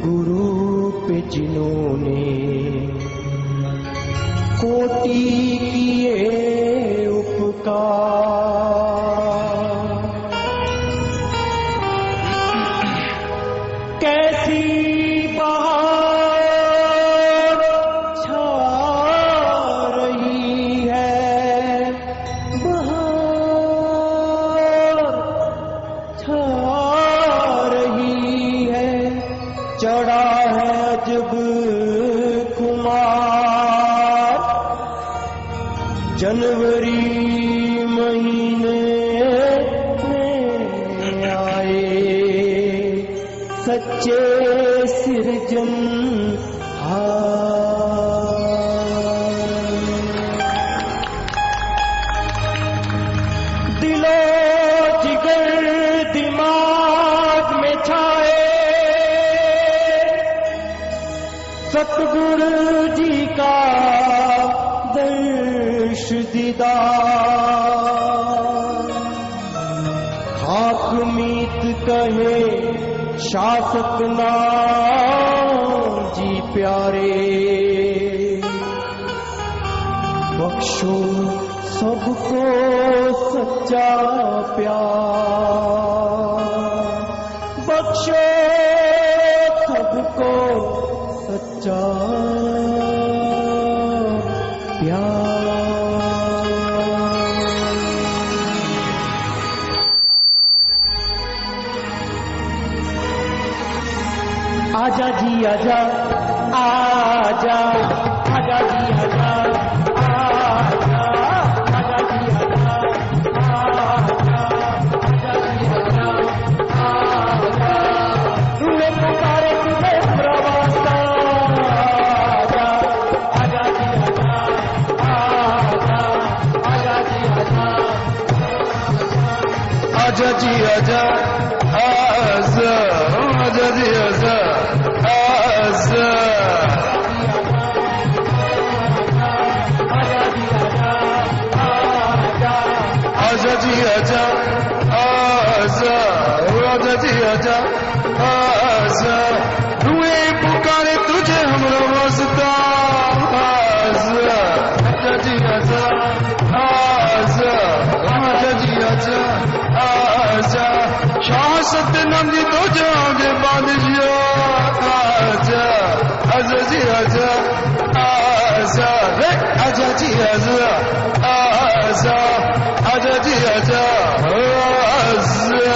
गुरु पे जिन्होंने कोटि किए उपकार, कैसी बहार छा रही है, बहार छा रही है, चढ़ा है जब कुमार, जनवरी महीने में आए सच्चे सिरजनहार। दिलो जिगर दिमाग में छाए सतगुरु जी का दर्श दीदार, खाक मीत कहे शासक नाम जी प्यारे, बख्शो सबको सच्चा प्यार, बख्शो सबको सच्चा प्यार। आजा जी आजा, आजा आजा जी आजा, आजा आजा जी आजा, आजा आजा जी आजा, आजा तूने पुकारे तुझे प्रवासा, आजा आजा जी आजा, आजा आजा जी आजा, आजा जी आजा, आजा आजा जी आजा, आजा आजा जी आजा, आजा आजा जी आजा, आजा रुए पुकारे तुझे हमरा वास्ता, आजा आजा जी आजा, आजा आजा जी आजा, आजा शाह सतनाम जी तो जागे बादशाह, आजा आजा जी आजा, आजा रे आजा जी आजा, आजा आजा जी आजा, आजा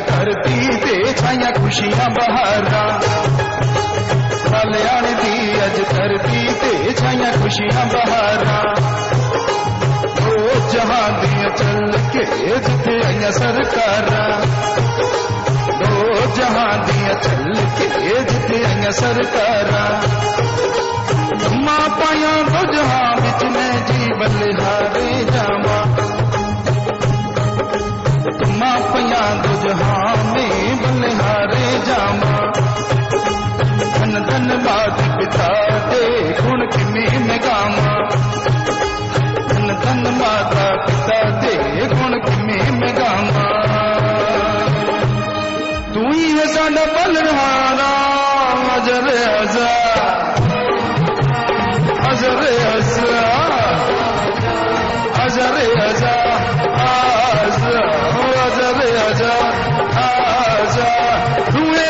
धरती ते छाइया खुशियां बहारां, कल्याण दी अज धरती ते छाइया खुशियां बहारां, ओ जहां दियां चल के जिथे आइयां सरकारां, ओ जहां दियां चल के जिथे आइयां सरकारां, मां पाया दो जहां विच मैं जी बलिहारे जावां, मां पया दो जहां में बलिहारे जावां, धन धन मात पिता दे गुण किमें मैं गावां, धन धन माता पिता दे गुण किमें मैं गावां, तू ही है साडा बलिहारा, अजर अजा अजर अजा, अजर अजा, आजा आजा आजा, रुए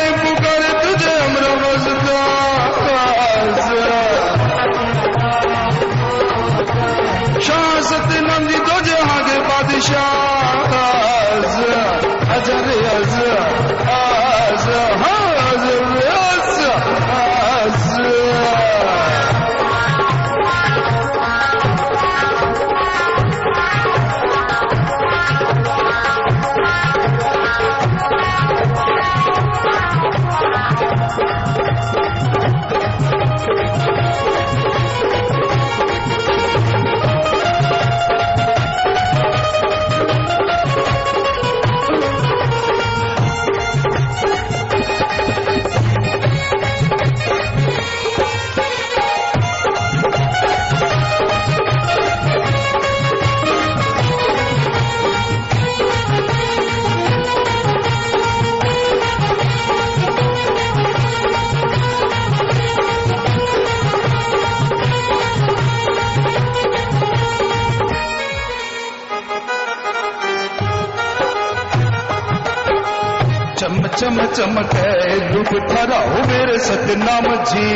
चमके रूप ठहराओ मेरे सतनाम जी।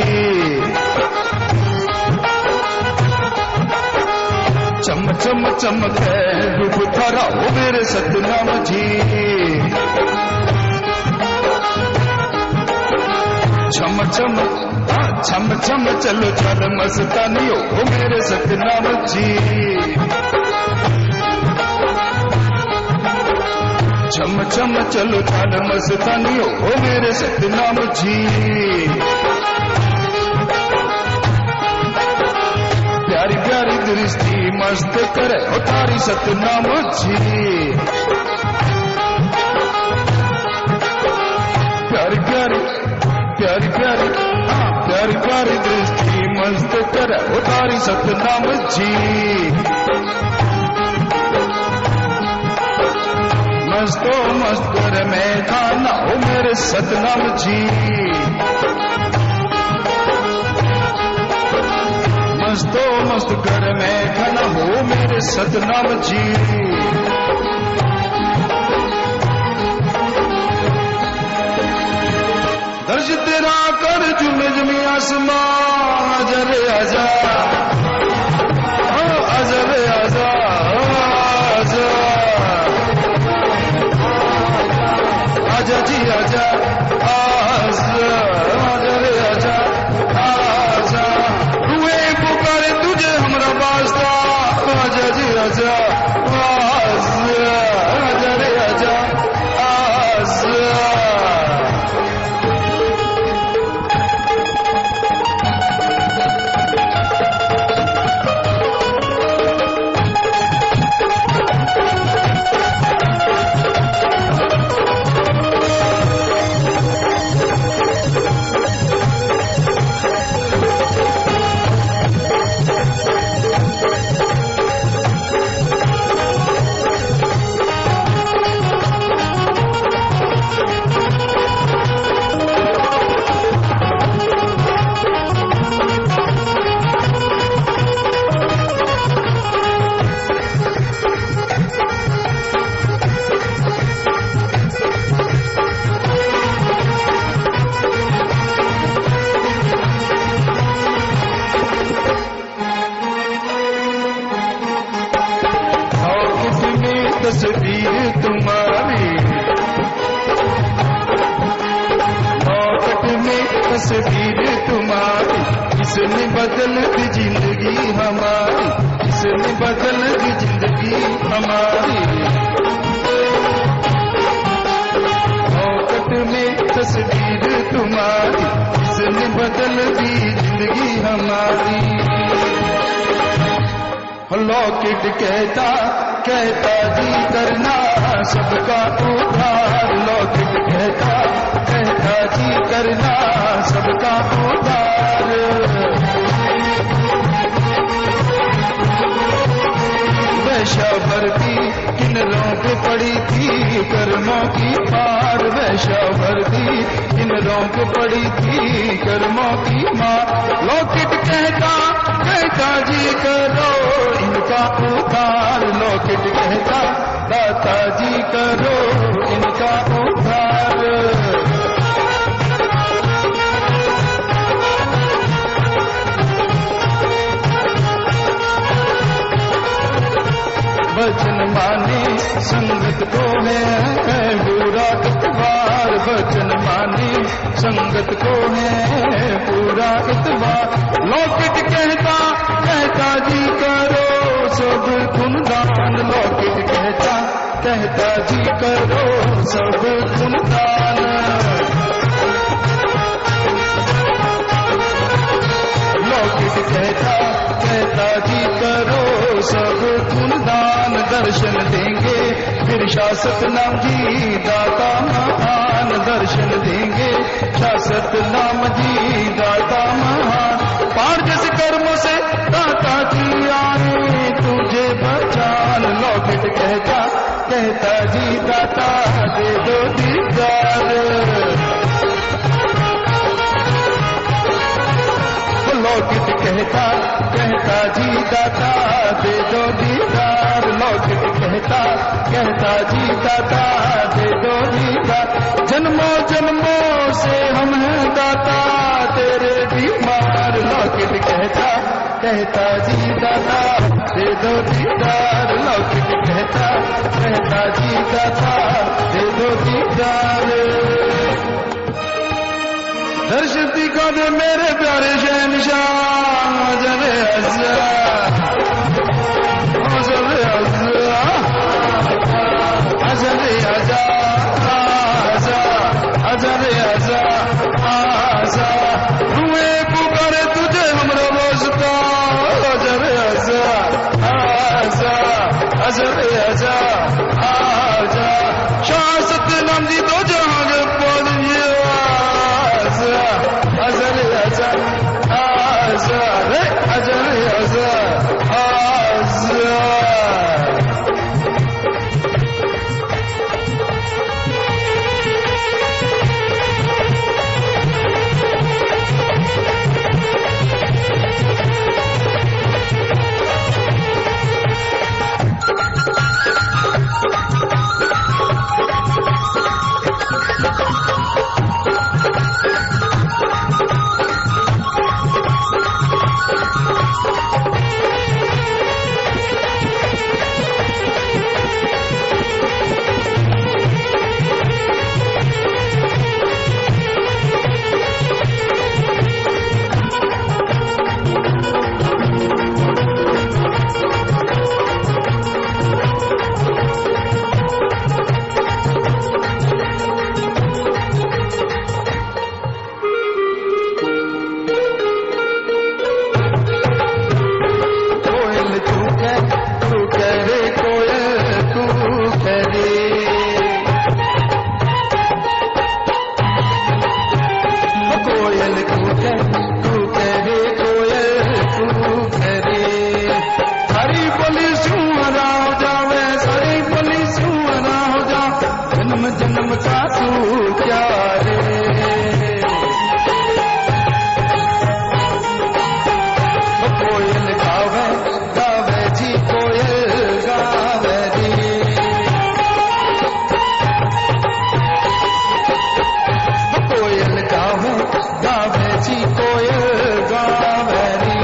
चम चम चमके रूप ठहराओ मेरे सतनाम जी। छम छम छम छम चलो चल मस्तानियो ओ मेरे सतनाम जी। छम छम चलो चल मस्तानियो ओ मेरे सतनाम जी। प्यारी प्यारी दृष्टि मस्त करे ओ तारी सतनाम जी। प्यारी प्यारी प्यारी प्यारी प्यारी प्यारी दृष्टि मस्त करे ओ तारी सतनाम जी। मस्तो मस्त कर मैं खाना ओ मेरे सतनाम जी। मस्तो मस्त कर मैं खाना हो मेरे सतनाम जी। दर्श तेरा कर जुमे जुमी आसमां अजर आजा अजर आजा आजा आजा जी आजा आजा अजर आजा आजा हुए पुकारे तुझे हमरा वास्ता आजा जी आजा आजा अजर आजा आजा। तस्वीर तुम्हारी पॉकेट में तस्वीर तुम्हारी किसने बदल दी जिंदगी हमारी किसने बदल दी जिंदगी हमारी। पॉकेट में तस्वीर तुम्हारी किसने बदल दी जिंदगी हमारी। लॉकेट कहता कहता जी करना सबका उधार। लॉकेट कहता कहता जी करना सबका उधार। वैश्यावर्ती किन्नरों पे पड़ी थी कर्मों की मार। वैश्यावर्ती किन्नरों पे पड़ी थी कर्मों की मार। लॉकेट कहता कहता जी करो इनका उद्धार। लॉकेट कहता दाता जी करो इनका उद्धार। वचन माने संगत को है बुरा इतबार। वचन माने संगत को है पूरा इतबार। लॉकेट कहता कहता जी करो सब गुणगान। लॉकेट कहता कहता जी करो सब गुणगान। लॉकेट कहता कहता जी करो सब गुणगान। दर्शन देंगे फिर शासक नाम जी दाता महान। दर्शन देंगे शासक नाम जी दाता महान। पार जैसे कर्मों से दाता जी आए तुझे पहचान। लॉकेट कहता कहता जी दाता दे दो दीदार। लॉकेट कहता कहता जी दाता दे दो दीदार। लॉकेट कहता कहता कहता जीता था दे दो जीता, जन्मों जन्मों से हम हैं दाता तेरे बीमार लॉकेट कहता कहता जीता था दे दो दीदार, लौकिक कहता कहता जीता था दे दो दीदार। दर्शन दिखा दे मेरे प्यारे शहनशाह जरे अज़ा जरे अज़ा अजरे अज़ा अजरे अज़ा आजा रुए पुकारे तुझे हमरा वास्ता अजरे अज़ा आजा अजरे अज़ा आजा, शाह सतनाम जी दो जहां के पौधे आजा अजरे अज़ा आजा रे अजरे अज़ा आजा। जन्म का तू क्या रे कोयल गावे गावे जी कोयल गावे रे, कोयल गावे गावे जी कोयल गावे रे।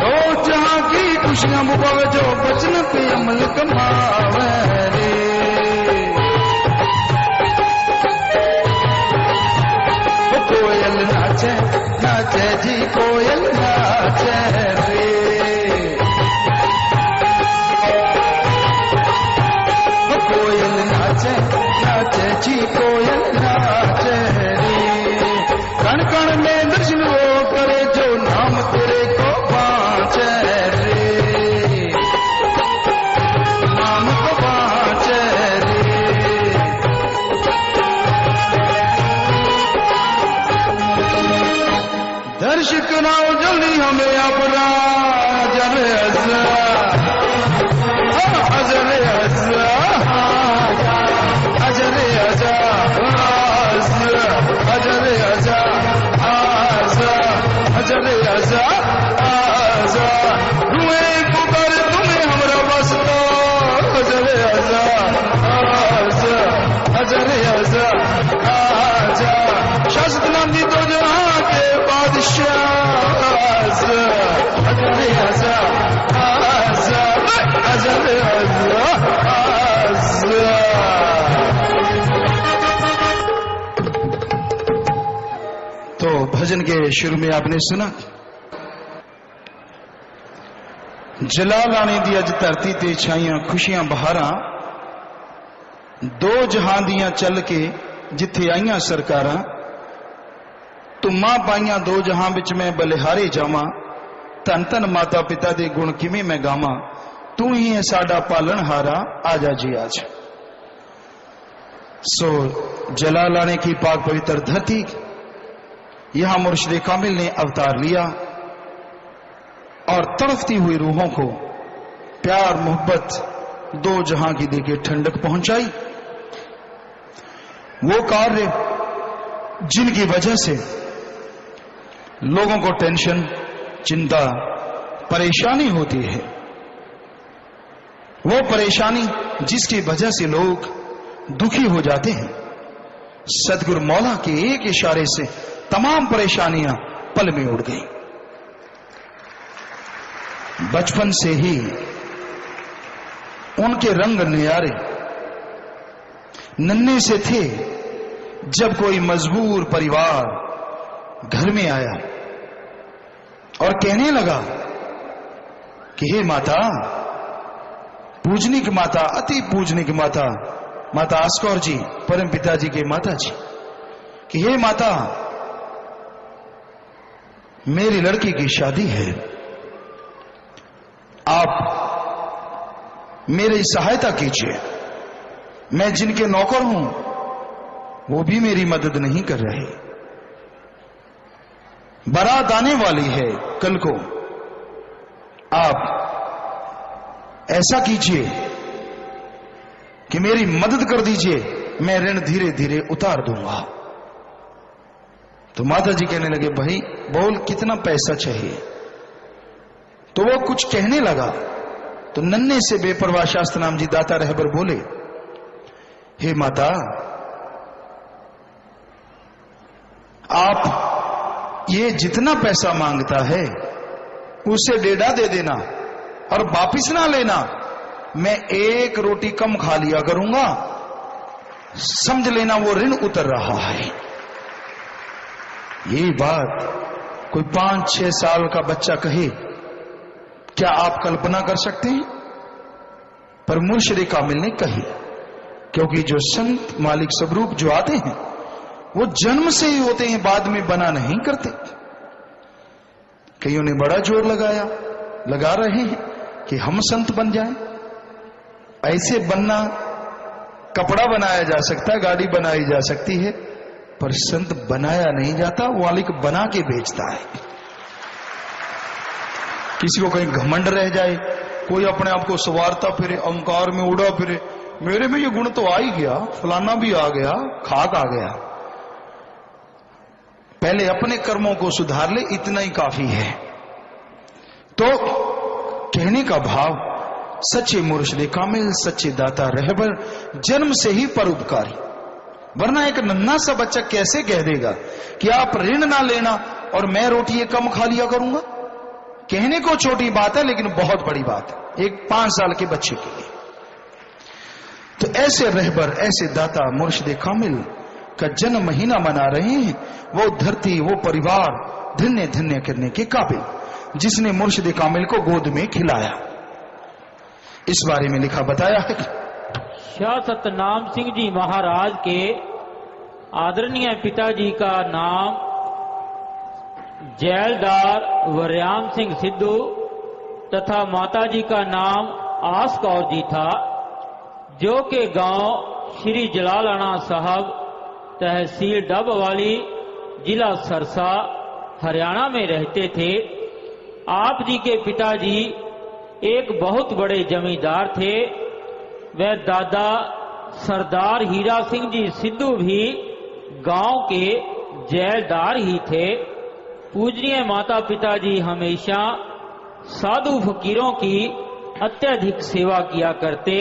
ओ जहाँ की खुशियां मुबावे जो बचन पे अमल कमावे रे, कोयल नाचे नाचे जी कोयल नाचे रे, कोयल नाचे नाचे जी कोयल नाचे रे। कण कण में दर्शन वो करे जो नाम तेरे को बाँचे रे, नाम को बाँचे रे। दर्शक नाओ जल्दी हमें अपना अजरे अज़ा अजरे अज़ा अजरे अज़ा अजरे अज़ा आजा अजरे अज़ा आजा रुए पुकारे तुम्हें हमरा वास्ता अजरे अज़ा आजा अजरे अज़ा आजा, शाह नाम जी तो जहां के बादशाह अजरे अज़ा आजा अजरे अज़ा आजा। तो भजन के शुरू में आपने सुना जलालाने दी अज धरती ते छाइयां खुशियां बहारां, दो जहां दियां चल के जिथे आईयां सरकारां, तुमा पाइयां दो जहां विच मैं बलिहारे जावां, धन धन माता पिता दे गुण किवें मैं गावां, तू ही है साडा पालनहारा आजा जी आज। सो जलालाने की पाक पवित्र धरती, यहां मुर्शिद कामिल ने अवतार लिया और तड़फती हुई रूहों को प्यार मोहब्बत दो जहां की देके ठंडक पहुंचाई। वो कार्य जिनकी वजह से लोगों को टेंशन चिंता परेशानी होती है, वो परेशानी जिसकी वजह से लोग दुखी हो जाते हैं, सदगुरु मौला के एक इशारे से तमाम परेशानियां पल में उड़ गई। बचपन से ही उनके रंग न्यारे नन्हे से थे। जब कोई मजबूर परिवार घर में आया और कहने लगा कि हे माता, पूजनिक माता, अति पूजनिक माता, माता आस्कौर जी, परम पिताजी के माता जी, कि हे माता, मेरी लड़की की शादी है, आप मेरी सहायता कीजिए। मैं जिनके नौकर हूं वो भी मेरी मदद नहीं कर रहे। बारात आने वाली है कल को, आप ऐसा कीजिए कि मेरी मदद कर दीजिए, मैं ऋण धीरे धीरे उतार दूंगा। तो माता जी कहने लगे, भाई बोल कितना पैसा चाहिए। तो वो कुछ कहने लगा तो नन्हे से बेपरवाह शास्त्रनाम जी दाता रहबर बोले, हे माता, आप ये जितना पैसा मांगता है उसे डेढ़ा दे देना और वापिस ना लेना। मैं एक रोटी कम खा लिया करूंगा, समझ लेना वो ऋण उतर रहा है। ये बात कोई 5-6 साल का बच्चा कहे, क्या आप कल्पना कर सकते हैं? पर मुर्शिद कामिल ने कही, क्योंकि जो संत मालिक स्वरूप जो आते हैं वो जन्म से ही होते हैं, बाद में बना नहीं करते। कईयों ने बड़ा जोर लगा रहे हैं कि हम संत बन जाएं। ऐसे बनना, कपड़ा बनाया जा सकता है, गाड़ी बनाई जा सकती है, पर संत बनाया नहीं जाता, मालिक बना के बेचता है। किसी को कहीं घमंड रह जाए, कोई अपने आप को सवारता फिरे, अहंकार में उड़ा फिरे, मेरे में ये गुण तो आ ही गया, फलाना भी आ गया, खाक आ गया। पहले अपने कर्मों को सुधार ले, इतना ही काफी है। तो कहने का भाव, सच्चे मुर्शिद कामिल, सच्चे दाता रहबर जन्म से ही परोपकारी। वरना एक नन्हा सा बच्चा कैसे कह देगा कि आप ऋण ना लेना और मैं रोटी कम खा लिया करूंगा। कहने को छोटी बात है लेकिन बहुत बड़ी बात है एक 5 साल के बच्चे के लिए। तो ऐसे रहबर, ऐसे दाता मुर्शिद कामिल का जन्म महीना मना रहे हैं। वो धरती, वो परिवार धन्य धन्य करने के काबिल, जिसने मुर्शिद कामिल को गोद में खिलाया। इस बारे में लिखा बताया है। शाह सतनाम सिंह जी महाराज के आदरणीय पिताजी का नाम जैलदार वरयाम सिंह सिद्धू तथा माताजी का नाम आस कौर जी था, जो के गांव श्री जलालाना साहब, तहसील डबवाली, जिला सरसा, हरियाणा में रहते थे। आप जी के पिताजी एक बहुत बड़े जमींदार थे। वह दादा सरदार हीरा सिंह जी सिद्धू भी गांव के जैलदार ही थे। पूजनीय माता पिताजी हमेशा साधु फकीरों की अत्यधिक सेवा किया करते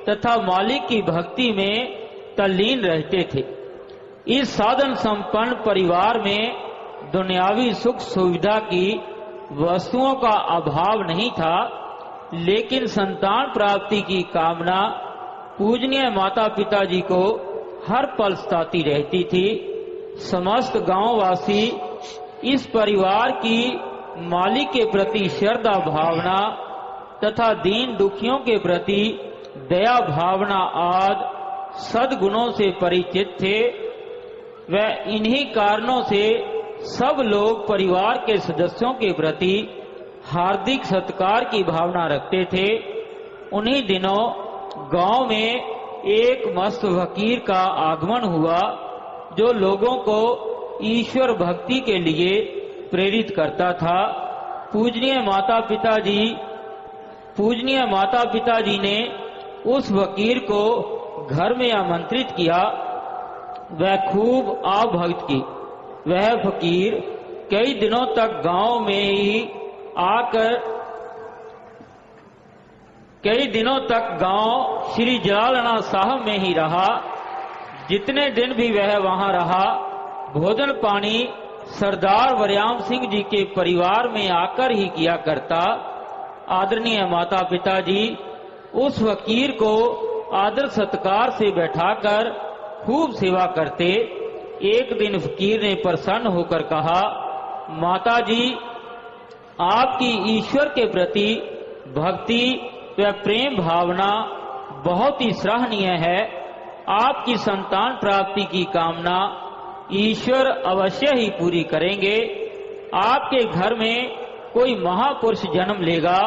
तथा मालिक की भक्ति में तल्लीन रहते थे। इस साधन संपन्न परिवार में दुनियावी सुख सुविधा की वस्तुओं का अभाव नहीं था, लेकिन संतान प्राप्ति की कामना पूजनीय माता पिताजी को हर पल सताती रहती थी। समस्त गांववासी इस परिवार की मालिक के प्रति श्रद्धा भावना तथा दीन दुखियों के प्रति दया भावना आदि सद्गुणों से परिचित थे। वह इन्हीं कारणों से सब लोग परिवार के सदस्यों के प्रति हार्दिक सत्कार की भावना रखते थे। उन्हीं दिनों गांव में एक मस्त फकीर का आगमन हुआ, जो लोगों को ईश्वर भक्ति के लिए प्रेरित करता था। पूजनीय माता पिताजी ने उस फकीर को घर में आमंत्रित किया। वह खूब आवभक्त की। वह फकीर कई दिनों तक गांव में ही आकर कई दिनों तक गांव श्री जलालना साहब में ही रहा। जितने दिन भी वह वहां रहा, भोजन पानी सरदार वरयाम सिंह जी के परिवार में आकर ही किया करता। आदरणीय माता पिताजी उस फकीर को आदर सत्कार से बैठाकर खूब सेवा करते। एक दिन फकीर ने प्रसन्न होकर कहा, माताजी, आपकी ईश्वर के प्रति भक्ति व प्रेम भावना बहुत ही सराहनीय है। आपकी संतान प्राप्ति की कामना ईश्वर अवश्य ही पूरी करेंगे। आपके घर में कोई महापुरुष जन्म लेगा।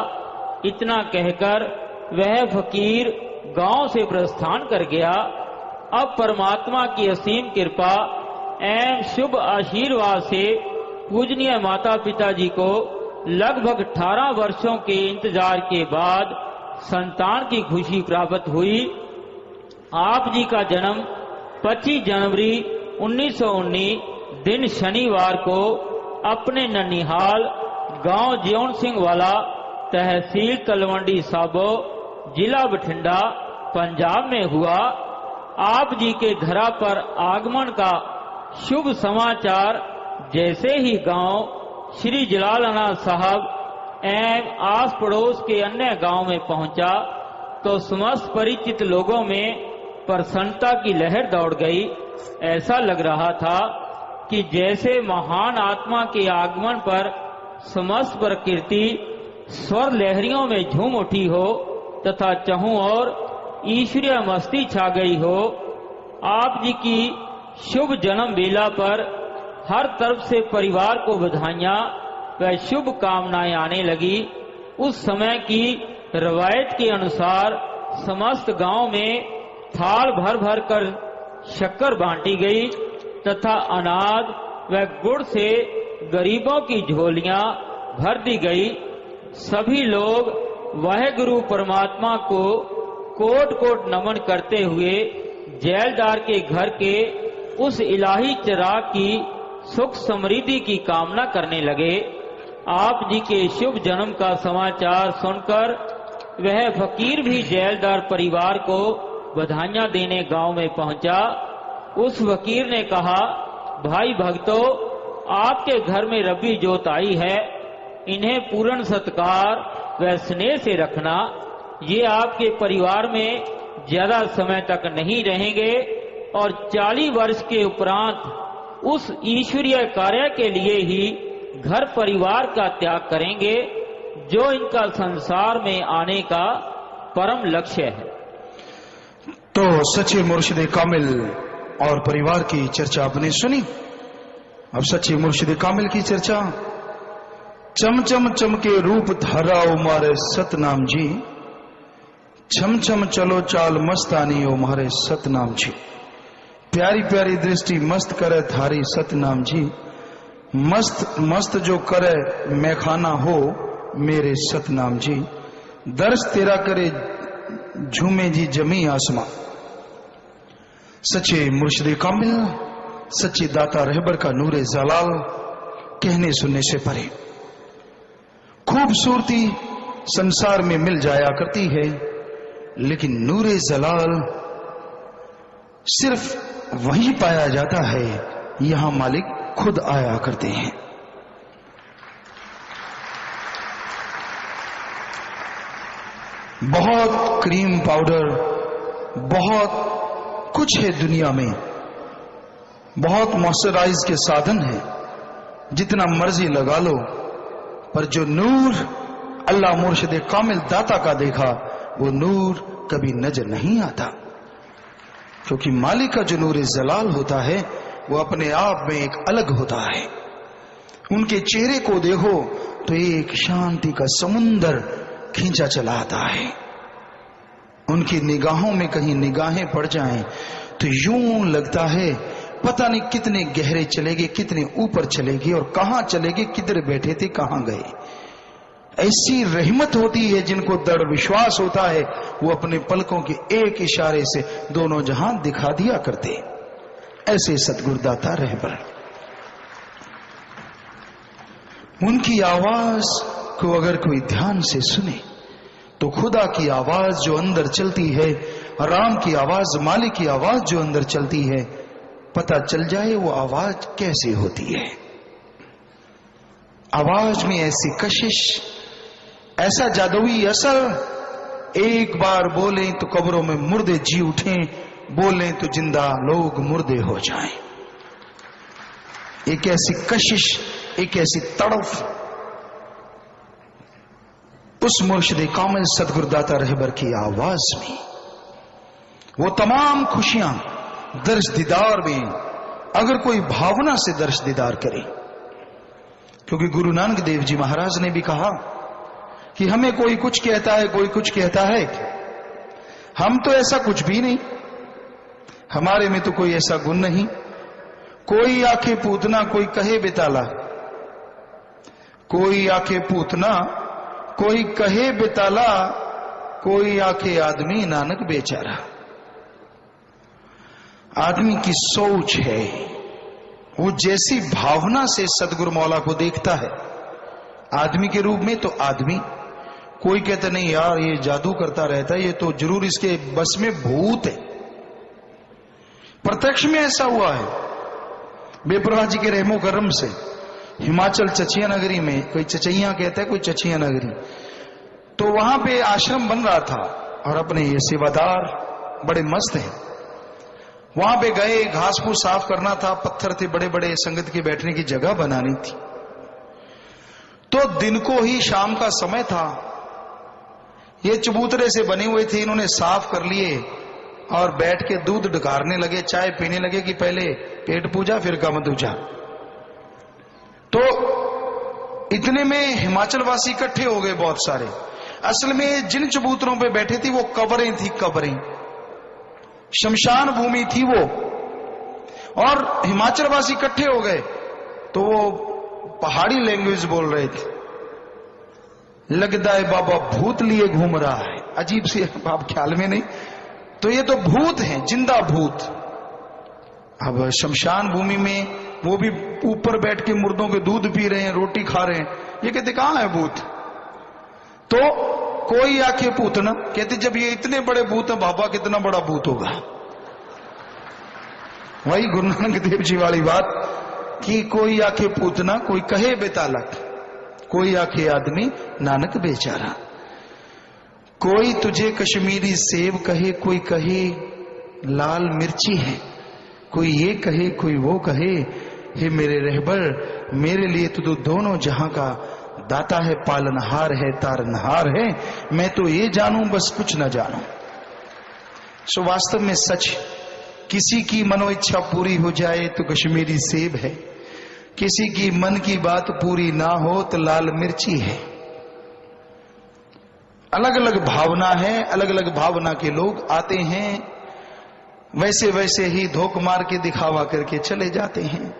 इतना कहकर वह फकीर गांव से प्रस्थान कर गया। अब परमात्मा की असीम कृपा एवं शुभ आशीर्वाद से पूजनीय माता पिताजी को लगभग 18 वर्षों के इंतजार के बाद संतान की खुशी प्राप्त हुई। आप जी का जन्म 25 जनवरी 1919 दिन शनिवार को अपने ननिहाल गांव ज्योन सिंह वाला, तहसील तलवंडी साबो, जिला बठिंडा, पंजाब में हुआ। आप जी के धरा पर आगमन का शुभ समाचार जैसे ही गांव श्री जलालना साहब एवं आस पड़ोस के अन्य गांव में पहुंचा तो समस्त परिचित लोगों में प्रसन्नता की लहर दौड़ गई। ऐसा लग रहा था कि जैसे महान आत्मा के आगमन पर समस्त प्रकृति स्वर लहरियों में झूम उठी हो तथा चहुं ओर ईश्वरीय मस्ती छा गई हो। आप जी की शुभ जन्म बेला पर हर तरफ से परिवार को बधाइयां व शुभ कामनाएं आने लगी। उस समय की रवायत के अनुसार समस्त गांव में थाल भर भर कर शक्कर बांटी गई तथा अनाज व गुड़ से गरीबों की झोलियां भर दी गई। सभी लोग वह गुरु परमात्मा को कोट कोट नमन करते हुए जेलदार के घर के उस इलाही चिराग की सुख समृद्धि की कामना करने लगे। आप जी के शुभ जन्म का समाचार सुनकर वह फकीर भी जेलदार परिवार को बधाइयां देने गांव में पहुंचा। उस फकीर ने कहा, भाई भक्तों, आपके घर में रब्बी जोत आई है, इन्हें पूर्ण सत्कार व स्नेह से रखना। ये आपके परिवार में ज्यादा समय तक नहीं रहेंगे और 40 वर्ष के उपरांत उस ईश्वरीय कार्य के लिए ही घर परिवार का त्याग करेंगे जो इनका संसार में आने का परम लक्ष्य है। तो सच्चे मुर्शिद कामिल और परिवार की चर्चा आपने सुनी। अब सच्चे मुर्शिद कामिल की चर्चा। चमचम चमके रूप धारा उमारे सतनाम जी, छम छम चलो चाल मस्तानी ओ मारे सतनाम जी। प्यारी प्यारी दृष्टि मस्त करे थारी सतनाम जी, मस्त मस्त जो करे मैं खाना हो मेरे सतनाम जी। दर्श तेरा करे झूमे जी जमी आसमां। सच्चे मुर्शिद कामिल, सच्चे दाता रहबर का नूरे जलाल कहने सुनने से परे। खूबसूरती संसार में मिल जाया करती है, लेकिन नूरे जलाल सिर्फ वहीं पाया जाता है, यहां मालिक खुद आया करते हैं। बहुत क्रीम पाउडर, बहुत कुछ है दुनिया में, बहुत मॉइस्चराइज के साधन है, जितना मर्जी लगा लो, पर जो नूर अल्लाह मुर्शिद कामिल दाता का देखा वो नूर कभी नजर नहीं आता। क्योंकि मालिक का जो नूर जलाल होता है वो अपने आप में एक अलग होता है। उनके चेहरे को देखो तो एक शांति का समुंदर खींचा चला आता है। उनकी निगाहों में कहीं निगाहें पड़ जाएं तो यूं लगता है पता नहीं कितने गहरे चलेगी, कितने ऊपर चलेगी और कहां चलेगी, किधर बैठे थे कहां गए। ऐसी रहमत होती है जिनको दृढ़ विश्वास होता है वो अपने पलकों के एक इशारे से दोनों जहां दिखा दिया करते। ऐसे सतगुरुदाता रहबर, उनकी आवाज को अगर कोई ध्यान से सुने तो खुदा की आवाज जो अंदर चलती है, राम की आवाज, मालिक की आवाज जो अंदर चलती है, पता चल जाए वो आवाज कैसे होती है। आवाज में ऐसी कशिश, ऐसा जादुई असर, एक बार बोलें तो कब्रों में मुर्दे जी उठें, बोलें तो जिंदा लोग मुर्दे हो जाएं। एक ऐसी कशिश, एक ऐसी तड़फ उस मुर्शिद कामिल सदगुरुदाता रहबर की आवाज में। वो तमाम खुशियां दर्श दीदार में, अगर कोई भावना से दर्श दीदार करे, क्योंकि गुरु नानक देव जी महाराज ने भी कहा कि हमें कोई कुछ कहता है, कोई कुछ कहता है, हम तो ऐसा कुछ भी नहीं, हमारे में तो कोई ऐसा गुण नहीं। कोई आंखें पूतना, कोई कहे बेताला, कोई आंखें पूतना, कोई कहे बेताला, कोई आंखें आदमी, नानक बेचारा। आदमी की सोच है, वो जैसी भावना से सदगुरु मौला को देखता है आदमी के रूप में, तो आदमी। कोई कहता नहीं यार ये जादू करता रहता है, ये तो जरूर इसके बस में भूत है। प्रत्यक्ष में ऐसा हुआ है। बेपरवाह जी के रहमो करम से हिमाचल चचिया नगरी में, कोई चचैया कहता है, कोई चचिया नगरी, तो वहां पे आश्रम बन रहा था और अपने ये सेवादार बड़े मस्त हैं। वहां पे गए, घास फूस साफ करना था, पत्थर थे बड़े बड़े, संगत के बैठने की जगह बनानी थी। तो दिन को ही शाम का समय था, ये चबूतरे से बने हुए थे, इन्होंने साफ कर लिए और बैठ के दूध ढकारने लगे, चाय पीने लगे कि पहले पेट पूजा फिर काम दूजा। तो इतने में हिमाचल वासी इकट्ठे हो गए बहुत सारे। असल में जिन चबूतरों पे बैठे थे वो कब्रें थी, कब्रें, शमशान भूमि थी वो। और हिमाचल वासी इकट्ठे हो गए तो वो पहाड़ी लैंग्वेज बोल रहे थे। लगता है बाबा भूत लिए घूम रहा है, अजीब सी, आप ख्याल में नहीं, तो ये तो भूत हैं, जिंदा भूत। अब शमशान भूमि में वो भी ऊपर बैठ के मुर्दों के दूध पी रहे हैं, रोटी खा रहे हैं, ये कहते कहां है भूत। तो कोई आंखें पूतना, कहते जब ये इतने बड़े भूत है, बाबा कितना बड़ा भूत होगा। वही गुरु नानक देव जी वाली बात कि कोई आंखें पूतना, कोई कहे बेतालक, कोई आंखें आदमी, नानक बेचारा। कोई तुझे कश्मीरी सेब कहे, कोई कहे लाल मिर्ची है, कोई ये कहे, कोई वो कहे। हे मेरे रहबर, मेरे लिए तो दोनों जहां का दाता है, पालनहार है, तारनहार है। मैं तो ये जानूं, बस कुछ न जानूं। सो वास्तव में सच, किसी की मनो इच्छा पूरी हो जाए तो कश्मीरी सेब है, किसी की मन की बात पूरी ना हो तो लाल मिर्ची है। अलग अलग भावना है, अलग अलग भावना के लोग आते हैं, वैसे वैसे ही धोख मार के दिखावा करके चले जाते हैं।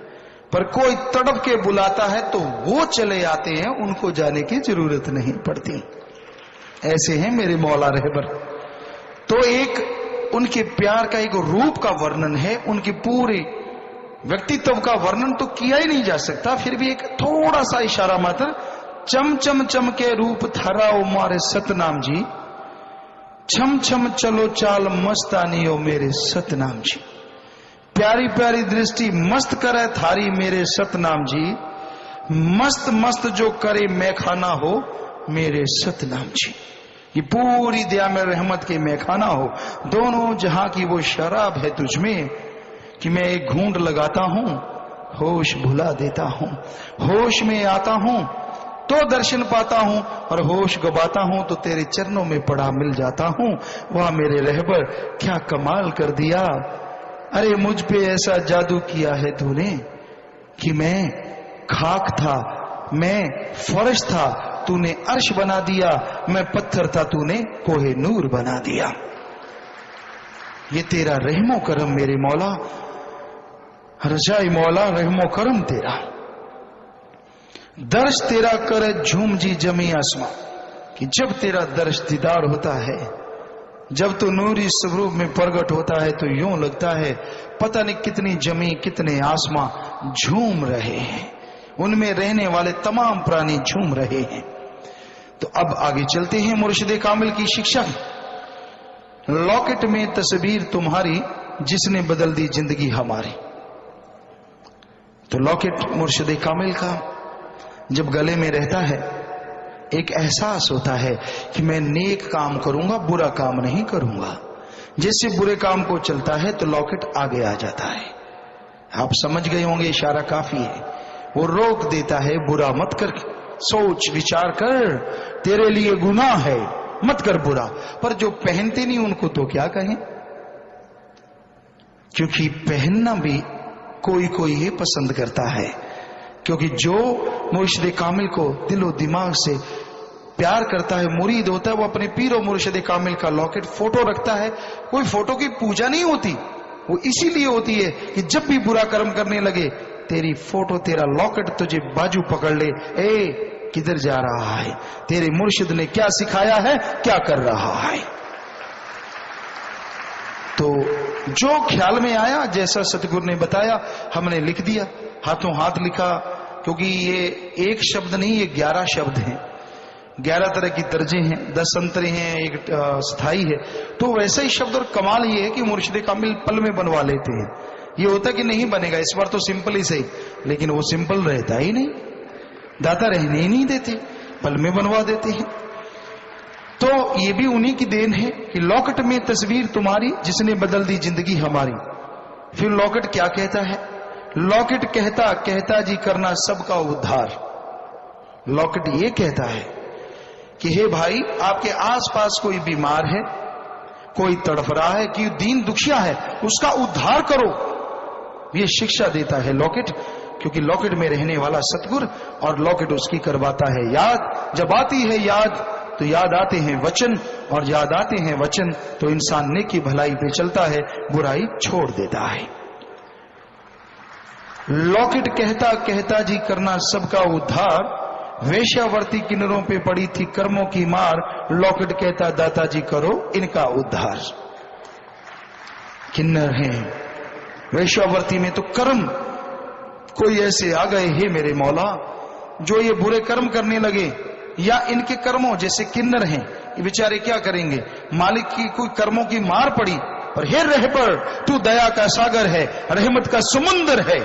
पर कोई तड़प के बुलाता है तो वो चले आते हैं, उनको जाने की जरूरत नहीं पड़ती। ऐसे हैं मेरे मौला रहबर। तो एक उनके प्यार का एक रूप का वर्णन है, उनके पूरे व्यक्तित्व का वर्णन तो किया ही नहीं जा सकता, फिर भी एक थोड़ा सा इशारा मात्र। चम चम चम के रूप थारा ओ मारे सतनाम जी, छम छम चलो चाल मस्तानी ओ मेरे सतनाम जी। प्यारी प्यारी दृष्टि मस्त करे थारी मेरे सतनाम जी, मस्त मस्त जो करे मैखाना हो मेरे सतनाम जी। ये पूरी दया में रहमत के मैखाना हो, दोनों जहां की वो शराब है तुझ में कि मैं एक घूंट लगाता हूं, होश भुला देता हूं, होश में आता हूं तो दर्शन पाता हूं, और होश गवाता हूं तो तेरे चरणों में पड़ा मिल जाता हूं। वाह मेरे रहबर, क्या कमाल कर दिया। अरे मुझ पे ऐसा जादू किया है तूने कि मैं खाक था, मैं फर्श था, तूने अर्श बना दिया, मैं पत्थर था, तूने कोहे नूर बना दिया। ये तेरा रहमो करम मेरे मौला, रजाई मौला, रहमो करम तेरा। दर्श तेरा कर झूम जी जमी आसमां, कि जब तेरा दर्श दीदार होता है, जब तो नूरी स्वरूप में प्रकट होता है तो यूं लगता है पता नहीं कितनी जमी, कितने आसमां झूम रहे हैं, उनमें रहने वाले तमाम प्राणी झूम रहे हैं। तो अब आगे चलते हैं मुर्शिद कामिल की शिक्षा। लॉकेट में तस्वीर तुम्हारी जिसने बदल दी जिंदगी हमारी। तो लॉकेट मुर्शिद कामिल का जब गले में रहता है, एक एहसास होता है कि मैं नेक काम करूंगा, बुरा काम नहीं करूंगा। जैसे बुरे काम को चलता है तो लॉकेट आगे आ जाता है। आप समझ गए होंगे, इशारा काफी है। वो रोक देता है, बुरा मत कर, सोच विचार कर, तेरे लिए गुनाह है, मत कर बुरा। पर जो पहनते नहीं उनको तो क्या कहें, क्योंकि पहनना भी कोई कोई ही पसंद करता है। क्योंकि जो मुर्शिद कामिल को दिलो दिमाग से प्यार करता है, मुरीद होता है, वो अपने पीर और मुर्शिद कामिल का लॉकेट फोटो रखता है। कोई फोटो की पूजा नहीं होती, वो इसीलिए होती है कि जब भी बुरा कर्म करने लगे, तेरी फोटो, तेरा लॉकेट तुझे बाजू पकड़ ले, ए किधर जा रहा है, तेरे मुर्शिद ने क्या सिखाया है, क्या कर रहा है। तो जो ख्याल में आया, जैसा सतगुरु ने बताया, हमने लिख दिया, हाथों हाथ लिखा। क्योंकि ये एक शब्द नहीं, ये 11 शब्द हैं, 11 तरह की तर्जे हैं, 10 अंतरे हैं, एक स्थाई है। तो वैसा ही शब्द, और कमाल ये है कि मुर्शिद कामिल पल में बनवा लेते हैं। ये होता कि नहीं बनेगा, इस बार तो सिंपल ही सही, लेकिन वो सिंपल रहता ही नहीं, दाता रहने ही नहीं देते, पल में बनवा देते हैं। तो ये भी उन्हीं की देन है कि लॉकेट में तस्वीर तुम्हारी जिसने बदल दी जिंदगी हमारी। फिर लॉकेट क्या कहता है? लॉकेट कहता कहता जी करना सबका उद्धार। लॉकेट ये कहता है कि हे भाई, आपके आसपास कोई बीमार है, कोई तड़फ रहा है, कि दीन दुखिया है, उसका उद्धार करो। ये शिक्षा देता है लॉकेट, क्योंकि लॉकेट में रहने वाला सतगुरु, और लॉकेट उसकी करवाता है याद। जब आती है याद तो याद आते हैं वचन, और याद आते हैं वचन तो इंसान नेकी भलाई पे चलता है, बुराई छोड़ देता है। लॉकेट कहता कहता जी करना सबका उद्धार, वेश्यावर्ती किन्नरों पे पड़ी थी कर्मों की मार, लॉकेट कहता दाताजी करो इनका उद्धार। किन्नर हैं वेश्यावर्ती में तो कर्म कोई ऐसे आ गए, हे मेरे मौला, जो ये बुरे कर्म करने लगे, या इनके कर्मों जैसे किन्नर हैं, ये बेचारे क्या करेंगे, मालिक की कोई कर्मों की मार पड़ी, पर हे रहबर तू दया का सागर है, रहमत का समुंदर है,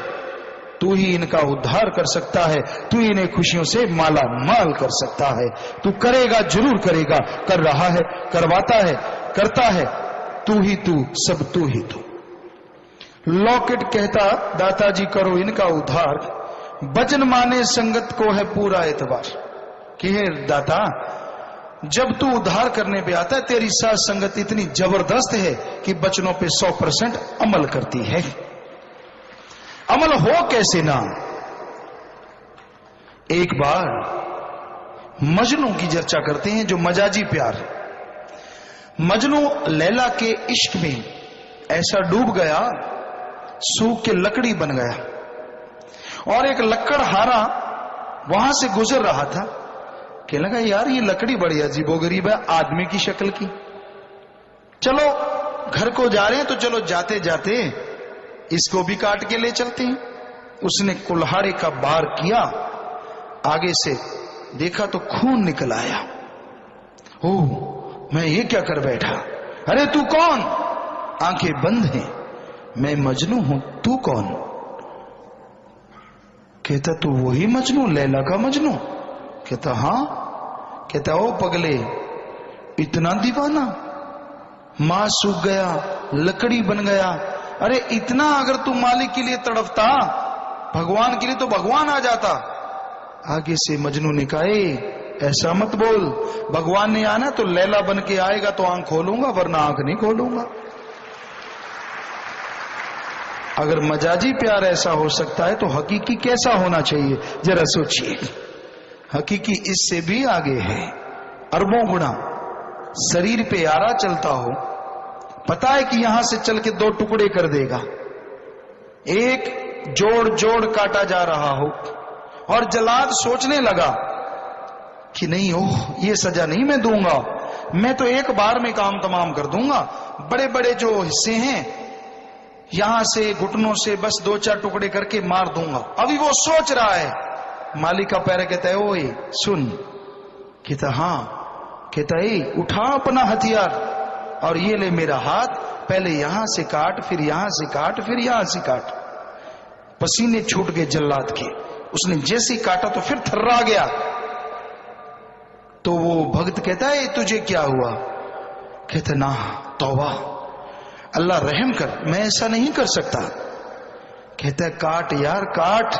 तू ही इनका उद्धार कर सकता है, तू इन्हें खुशियों से माला माल कर सकता है। तू करेगा, जरूर करेगा, कर रहा है, करवाता है, करता है, तू ही तू, सब तू ही तू। लॉकेट कहता दाताजी करो इनका उद्धार, भजन माने संगत को है पूरा एतबार। कि हे दाता, जब तू उद्धार करने पे आता है, तेरी साथ संगत इतनी जबरदस्त है कि बचनों पे 100% अमल करती है। अमल हो कैसे ना। एक बार मजनू की चर्चा करते हैं, जो मजाजी प्यार। मजनू लैला के इश्क में ऐसा डूब गया, सूख के लकड़ी बन गया, और एक लकड़हारा वहां से गुजर रहा था। कहने लगा, यार ये लकड़ी बड़ी अजीबोगरीब है, आदमी की शक्ल की, चलो घर को जा रहे हैं तो चलो जाते जाते इसको भी काट के ले चलते हैं। उसने कुल्हाड़े का बार किया, आगे से देखा तो खून निकल आया। ओह, मैं ये क्या कर बैठा, अरे तू कौन? आंखें बंद हैं, मैं मजनू हूं, तू कौन? कहता तू वही मजनू, लैला का मजनू? कहता हाँ। कहता ओ पगले, इतना दीवाना, मां सूख गया, लकड़ी बन गया, अरे इतना अगर तू मालिक के लिए तड़पता, भगवान के लिए तो भगवान आ जाता। आगे से मजनू ने कहा, ऐसा मत बोल, भगवान ने आना तो लैला बन के आएगा तो आंख खोलूंगा, वरना आंख नहीं खोलूंगा। अगर मजाजी प्यार ऐसा हो सकता है तो हकीकी कैसा होना चाहिए, जरा सोचिए। हकीकी इससे भी आगे है, अरबों गुना। शरीर पे आरा चलता हो, पता है कि यहां से चल के 2 टुकड़े कर देगा, एक जोड़ जोड़ काटा जा रहा हो, और जल्लाद सोचने लगा कि नहीं, ओह ये सजा नहीं मैं दूंगा, मैं तो एक बार में काम तमाम कर दूंगा, बड़े बड़े जो हिस्से हैं यहां से घुटनों से बस 2-4 टुकड़े करके मार दूंगा। अभी वो सोच रहा है, मालिक का पैर कहता है, ओए सुन, कहता हाँ। कहता ए उठा अपना हथियार और ये ले मेरा हाथ, पहले यहां से काट, फिर यहां से काट, फिर यहां से काट। पसीने छूट गए जल्लाद के। उसने जैसे ही काटा तो फिर थर्रा गया। तो वो भक्त कहता है तुझे क्या हुआ? कहता ना तौबा, अल्लाह रहम कर, मैं ऐसा नहीं कर सकता। कहता है काट यार काट,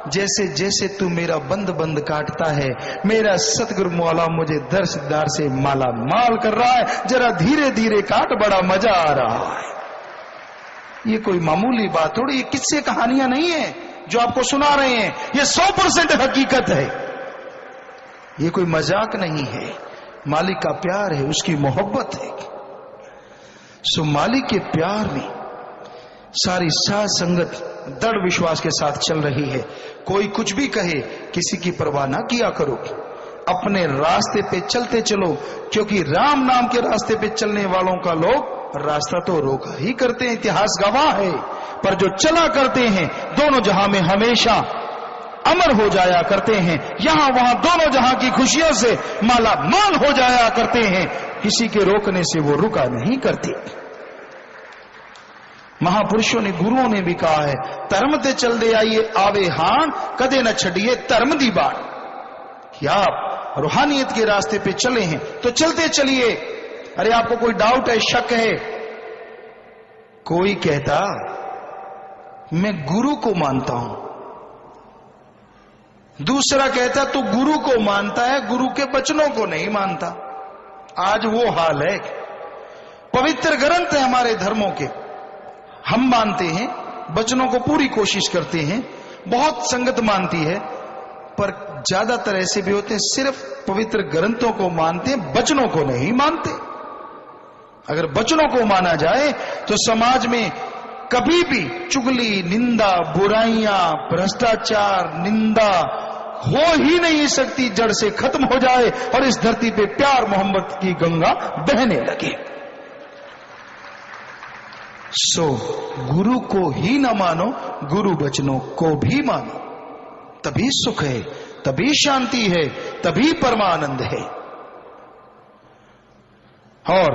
जैसे जैसे तू मेरा बंद बंद काटता है मेरा सतगुरु मौला मुझे दर्श दार से माला माल कर रहा है, जरा धीरे धीरे काट, बड़ा मजा आ रहा है। ये कोई मामूली बात थोड़ी, ये किस्से कहानियां नहीं है जो आपको सुना रहे हैं, ये 100% हकीकत है, ये कोई मजाक नहीं है। मालिक का प्यार है, उसकी मोहब्बत है। सो मालिक के प्यार में सारी साध संगत दृढ़ विश्वास के साथ चल रही है। कोई कुछ भी कहे किसी की परवाह ना किया करो, अपने रास्ते पे चलते चलो, क्योंकि राम नाम के रास्ते पे चलने वालों का लोग रास्ता तो रोका ही करते हैं, इतिहास गवाह है, पर जो चला करते हैं दोनों जहां में हमेशा अमर हो जाया करते हैं, यहां वहां दोनों जहां की खुशियों से माला माल हो जाया करते हैं, किसी के रोकने से वो रुका नहीं करते। महापुरुषों ने गुरुओं ने भी कहा है धर्म ते चल दे आइए आवे हान, कदे न छड़िए धर्म दी बाण। कि आप रूहानियत के रास्ते पे चले हैं तो चलते चलिए। अरे आपको कोई डाउट है, शक है, कोई कहता मैं गुरु को मानता हूं, दूसरा कहता तू गुरु को मानता है गुरु के वचनों को नहीं मानता। आज वो हाल है। पवित्र ग्रंथ है हमारे धर्मों के, हम मानते हैं, वचनों को पूरी कोशिश करते हैं, बहुत संगत मानती है, पर ज्यादातर ऐसे भी होते हैं सिर्फ पवित्र ग्रंथों को मानते हैं, वचनों को नहीं मानते। अगर वचनों को माना जाए तो समाज में कभी भी चुगली, निंदा, बुराइयां, भ्रष्टाचार, निंदा हो ही नहीं सकती, जड़ से खत्म हो जाए और इस धरती पे प्यार मोहब्बत की गंगा बहने लगे। सो गुरु को ही ना मानो, गुरु वचनों को भी मानो, तभी सुख है, तभी शांति है, तभी परमानंद है। और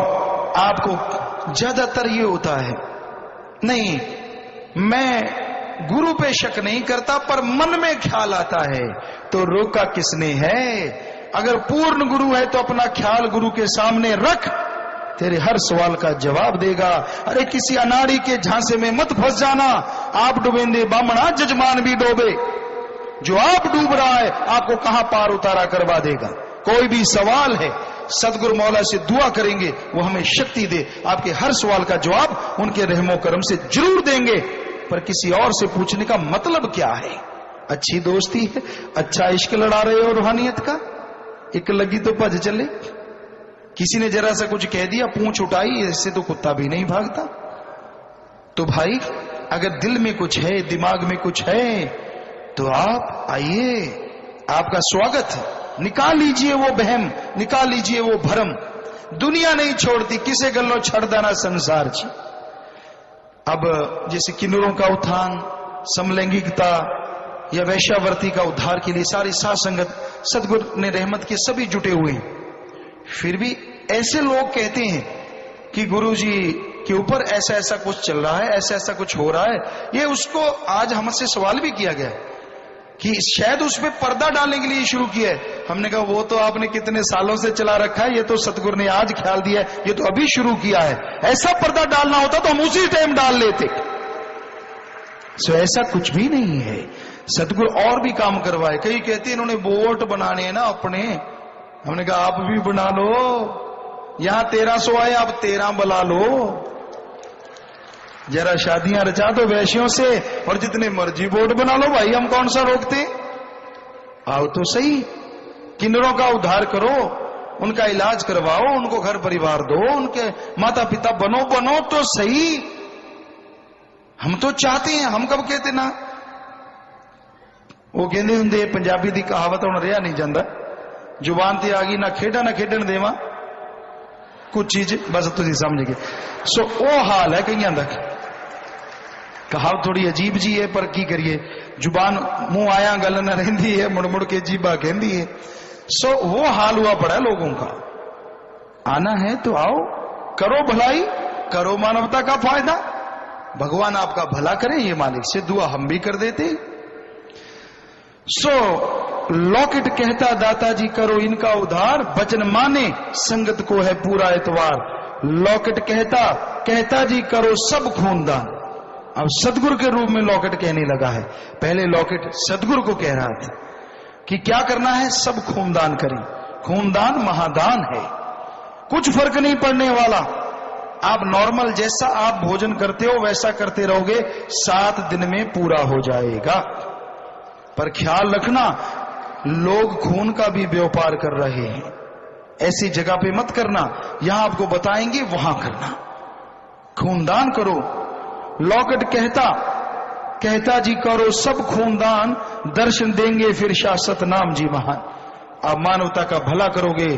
आपको ज्यादातर ये होता है नहीं मैं गुरु पे शक नहीं करता, पर मन में ख्याल आता है, तो रोका किसने है? अगर पूर्ण गुरु है तो अपना ख्याल गुरु के सामने रख, तेरे हर सवाल का जवाब देगा। अरे किसी अनाड़ी के झांसे में मत फंस जाना, आप डूबेंगे बामणा जजमान भी डूबे। जो आप डूब रहा है आपको कहां पार उतारा करवा देगा। कोई भी सवाल है सदगुरु मौला से दुआ करेंगे, वो हमें शक्ति दे, आपके हर सवाल का जवाब उनके रहमो करम से जरूर देंगे। पर किसी और से पूछने का मतलब क्या है? अच्छी दोस्ती है, अच्छा इश्क लड़ा रहे हो रूहानियत का, एक लगी तो भज चले। किसी ने जरा सा कुछ कह दिया, पूंछ उठाई, इससे तो कुत्ता भी नहीं भागता। तो भाई अगर दिल में कुछ है, दिमाग में कुछ है, तो आप आइए, आपका स्वागत है। निकाल लीजिए वो बहम, निकाल लीजिए वो भरम। दुनिया नहीं छोड़ती, किसे गल्लो छड़ देना संसार जी। अब जैसे किन्नरों का उत्थान, समलैंगिकता या वैश्यावर्ती का उद्धार के लिए सारी साध संगत सदगुरु ने रहमत के सभी जुटे हुए हैं। फिर भी ऐसे लोग कहते हैं कि गुरु जी के ऊपर ऐसा ऐसा कुछ चल रहा है, ऐसा ऐसा कुछ हो रहा है। ये उसको आज हमसे सवाल भी किया गया कि शायद उस पर पर्दा डालने के लिए शुरू किया है। हमने कहा वो तो आपने कितने सालों से चला रखा है, ये तो सतगुरु ने आज ख्याल दिया है, ये तो अभी शुरू किया है। ऐसा पर्दा डालना होता तो हम उसी टाइम डाल लेते। सो ऐसा कुछ भी नहीं है, सतगुरु और भी काम करवाए। कई कहते हैं इन्होंने वोट बनाने हैं ना अपने। हमने कहा आप भी बना लो, यहां 1300 आए, आप 13 बुला लो, जरा शादियां रचा दो वैश्यों से और जितने मर्जी वोट बना लो भाई, हम कौन सा रोकते। आओ तो सही, किन्नरों का उद्धार करो, उनका इलाज करवाओ, उनको घर परिवार दो, उनके माता पिता बनो तो सही। हम तो चाहते हैं, हम कब कहते ना। वो कहते होंगे पंजाबी दी कहावत हुण रहा नहीं जाता, जुबान ते आ गई ना खेडा ना खेडन देवा कुछ चीज, बस तुम समझ गए। सो वो हाल है कईयां दा। कहावत थोड़ी अजीब जी है, पर की करिए, जुबान मुंह आया गल न रहिंदी है, मुड़ मुड़ के जीबा कहंदी है। सो वो हाल हुआ पड़ा है लोगों का। आना है तो आओ, करो भलाई, करो मानवता का फायदा, भगवान आपका भला करे, ये मालिक से दुआ हम भी कर देते। सो लॉकेट कहता दाता जी करो इनका उद्धार, वचन माने संगत को है पूरा एतवार। लॉकेट कहता जी करो सब खूनदान। अब सदगुरु के रूप में लॉकेट कहने लगा है, पहले लॉकेट सदगुरु को कह रहा था कि क्या करना है, सब खूनदान करें। खूनदान महादान है, कुछ फर्क नहीं पड़ने वाला। आप नॉर्मल जैसा आप भोजन करते हो वैसा करते रहोगे, 7 दिन में पूरा हो जाएगा। पर ख्याल रखना, लोग खून का भी व्यापार कर रहे हैं, ऐसी जगह पे मत करना, यहां आपको बताएंगे वहां करना। खूनदान करो। लॉकेट कहता जी करो सब खूनदान, दर्शन देंगे फिर शाश्वत नाम जी महान। आप मानवता का भला करोगे,